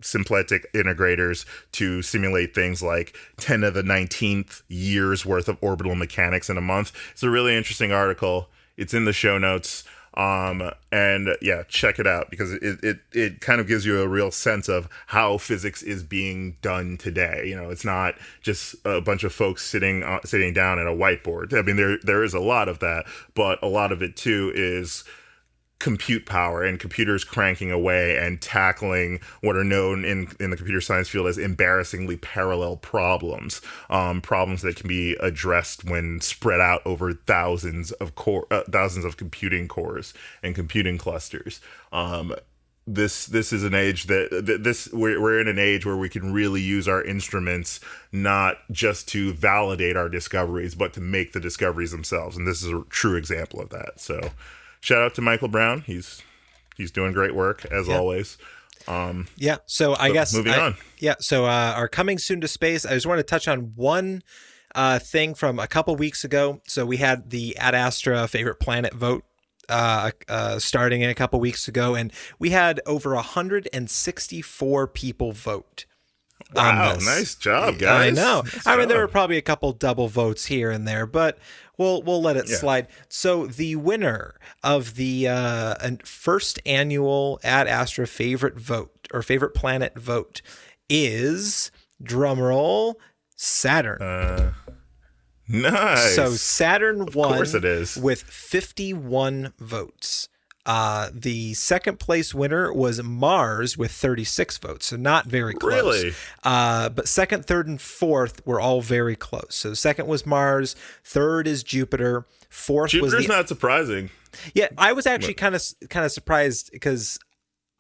symplectic integrators to simulate things like 10 to the 19th years worth of orbital mechanics in a month. It's a really interesting article. It's in the show notes. And yeah, check it out, because it kind of gives you a real sense of how physics is being done today. It's not just a bunch of folks sitting down at a whiteboard. I mean, there is a lot of that, but a lot of it too is compute power and computers cranking away and tackling what are known in the computer science field as embarrassingly parallel problems, problems that can be addressed when spread out over thousands of computing cores and computing clusters. This is an age we're in an age where we can really use our instruments not just to validate our discoveries, but to make the discoveries themselves. And this is a true example of that. So shout out to Michael Brown. He's doing great work as always. So I guess moving on. Yeah. So our coming soon to space. I just want to touch on one thing from a couple weeks ago. So we had the Ad Astra favorite planet vote starting a couple weeks ago, and we had over 164 people vote. Wow, nice job, guys. I know. Nice I mean, there job. were probably a couple double votes here and there, but we'll let it slide. So the winner of the first annual Ad Astra favorite vote or favorite planet vote is, drumroll, Saturn. Nice. So Saturn won. Of course it is. With 51 votes. The second place winner was Mars with 36 votes, so not very close. Really? But second, third, and fourth were all very close. So second was Mars, third is Jupiter, fourth was Jupiter's not surprising. Yeah, I was actually kind of surprised, because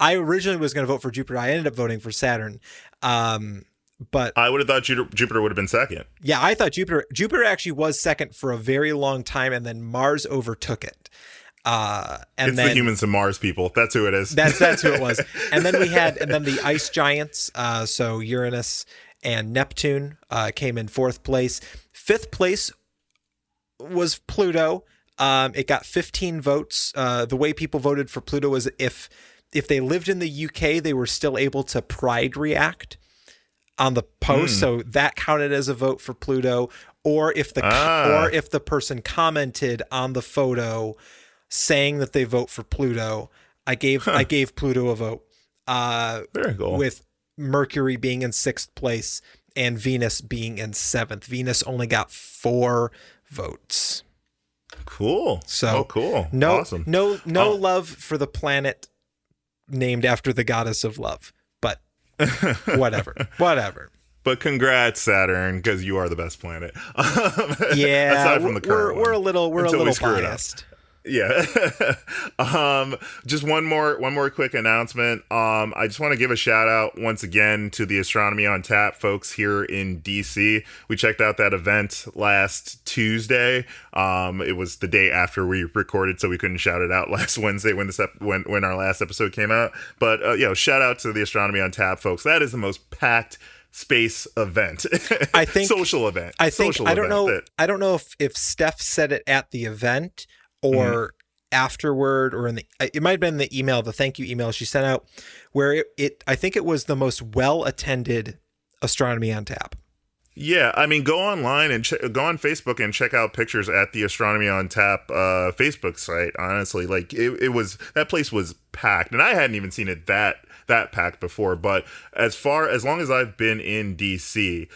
I originally was going to vote for Jupiter. I ended up voting for Saturn. But I would have thought Jupiter would have been second. Yeah, I thought Jupiter actually was second for a very long time, and then Mars overtook it. And it's then the humans and Mars people. That's who it is. That's who it was. And then the ice giants. So Uranus and Neptune came in fourth place. Fifth place was Pluto. It got 15 votes. The way people voted for Pluto was if they lived in the UK, they were still able to pride react on the post, so that counted as a vote for Pluto. Or if the person commented on the photo saying that they vote for Pluto, I gave Pluto a vote. Very cool. With Mercury being in sixth place and Venus being in seventh. Venus only got 4 votes. Cool. So cool. No, Awesome. No love for the planet named after the goddess of love. But whatever. But congrats, Saturn, because you are the best planet. Yeah, aside from the current we're a one, little until we screw it up. biased. Yeah. Just one more quick announcement. I just want to give a shout out once again to the Astronomy on Tap folks here in DC. We checked out that event last Tuesday. It was the day after we recorded, so we couldn't shout it out last Wednesday when our last episode came out. But shout out to the Astronomy on Tap folks. That is the most packed space event. I think social event. I don't know. That, I don't know if Steph said it at the event or afterward, or it might have been the email, the thank you email she sent out, where I think it was the most well attended Astronomy on Tap. Yeah, I mean, go online and go on Facebook and check out pictures at the Astronomy on Tap Facebook site. Honestly, like that place was packed, and I hadn't even seen it that packed before. But as long as I've been in DC,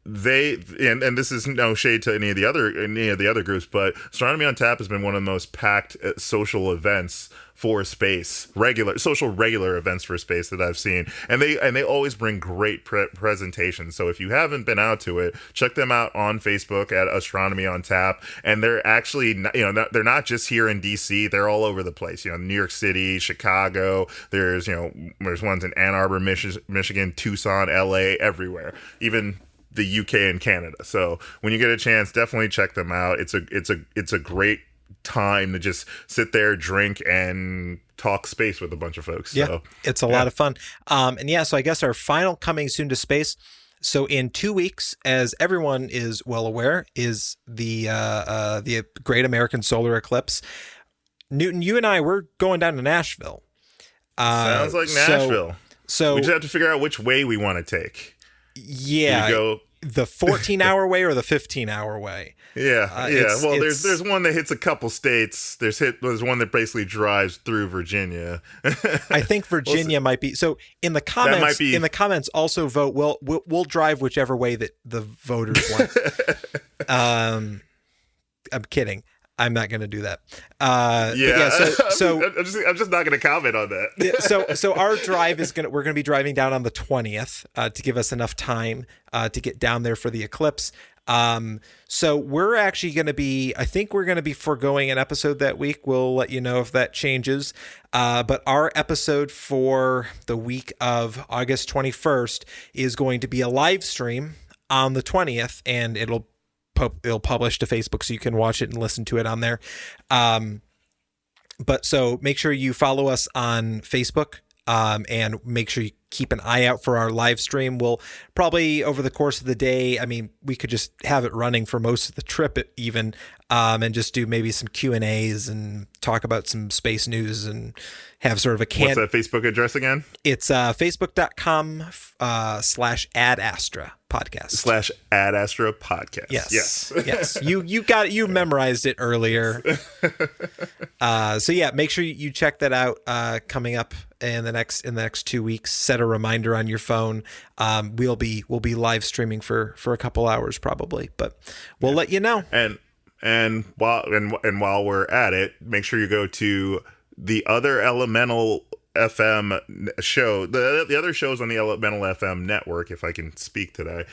they and this is no shade to any of the other groups, but Astronomy on Tap has been one of the most packed social events for space, regular events for space that I've seen, and they always bring great presentations. So if you haven't been out to it, check them out on Facebook at Astronomy on Tap. And they're actually they're not just here in DC, they're all over the place. New York City, Chicago, there's ones in Ann Arbor, Michigan, Tucson, LA, everywhere, even the UK and Canada. So when you get a chance, definitely check them out. It's a great time to just sit there, drink, and talk space with a bunch of folks. Yeah, So, it's a lot of fun. And yeah, so I guess our final coming soon to space. So in 2 weeks, as everyone is well aware, is the Great American Solar Eclipse. Newton, you and I, we're going down to Nashville. sounds like Nashville. So we just have to figure out which way we want to take. Yeah, go the 14-hour way or the 15-hour way. Yeah. Well, there's one that hits a couple states. There's one that basically drives through Virginia. I think Virginia might be. So in the comments, also vote. We'll drive whichever way that the voters want. I'm kidding. I'm not going to do that. So I'm just not going to comment on that. So our drive we're going to be driving down on the 20th to give us enough time to get down there for the eclipse. So we're actually going to be, I think we're going to be foregoing an episode that week. We'll let you know if that changes. But our episode for the week of August 21st is going to be a live stream on the 20th, and it'll publish to Facebook so you can watch it and listen to it on there. But so make sure you follow us on Facebook, and make sure you keep an eye out for our live stream. We'll probably over the course of the day, I mean, we could just have it running for most of the trip even, and just do maybe some Q&As and talk about some space news and have sort of a What's that Facebook address again? It's facebook.com/AdAstra podcast. /AdAstra podcast. Yes. You memorized it earlier. So yeah, make sure you check that out. Coming up in the next 2 weeks, set a reminder on your phone. We'll be live streaming for a couple hours probably, but we'll let you know. And while we're at it, make sure you go to the other Elemental FM show, the other shows on the Elemental FM network, if I can speak today.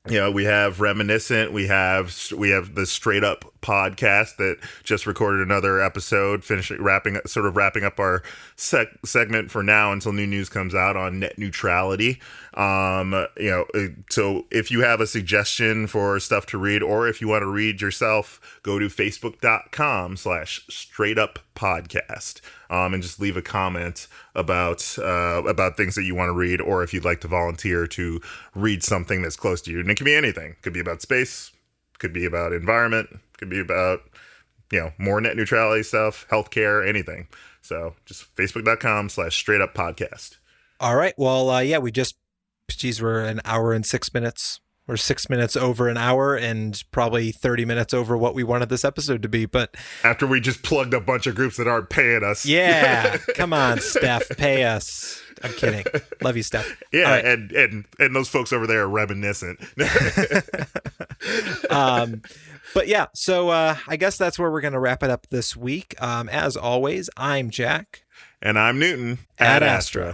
We have Reminiscent, we have the Straight Up podcast that just recorded another episode, wrapping up our segment for now until new news comes out on net neutrality. So if you have a suggestion for stuff to read, or if you want to read yourself, go to facebook.com/straightuppodcast, and just leave a comment about things that you want to read, or if you'd like to volunteer to read something that's close to you. And it could be anything. It could be about space, could be about environment, could be about, more net neutrality stuff, healthcare, anything. So just facebook.com/straightuppodcast. All right. Well, we're an hour and 6 minutes. We're 6 minutes over an hour and probably 30 minutes over what we wanted this episode to be. But after we just plugged a bunch of groups that aren't paying us. Yeah. Come on, Steph, pay us. I'm kidding. Love you, Steph. Yeah. Right. And those folks over there are reminiscent. But yeah, so I guess that's where we're going to wrap it up this week. As always, I'm Jack. And I'm Newton. Ad Astra.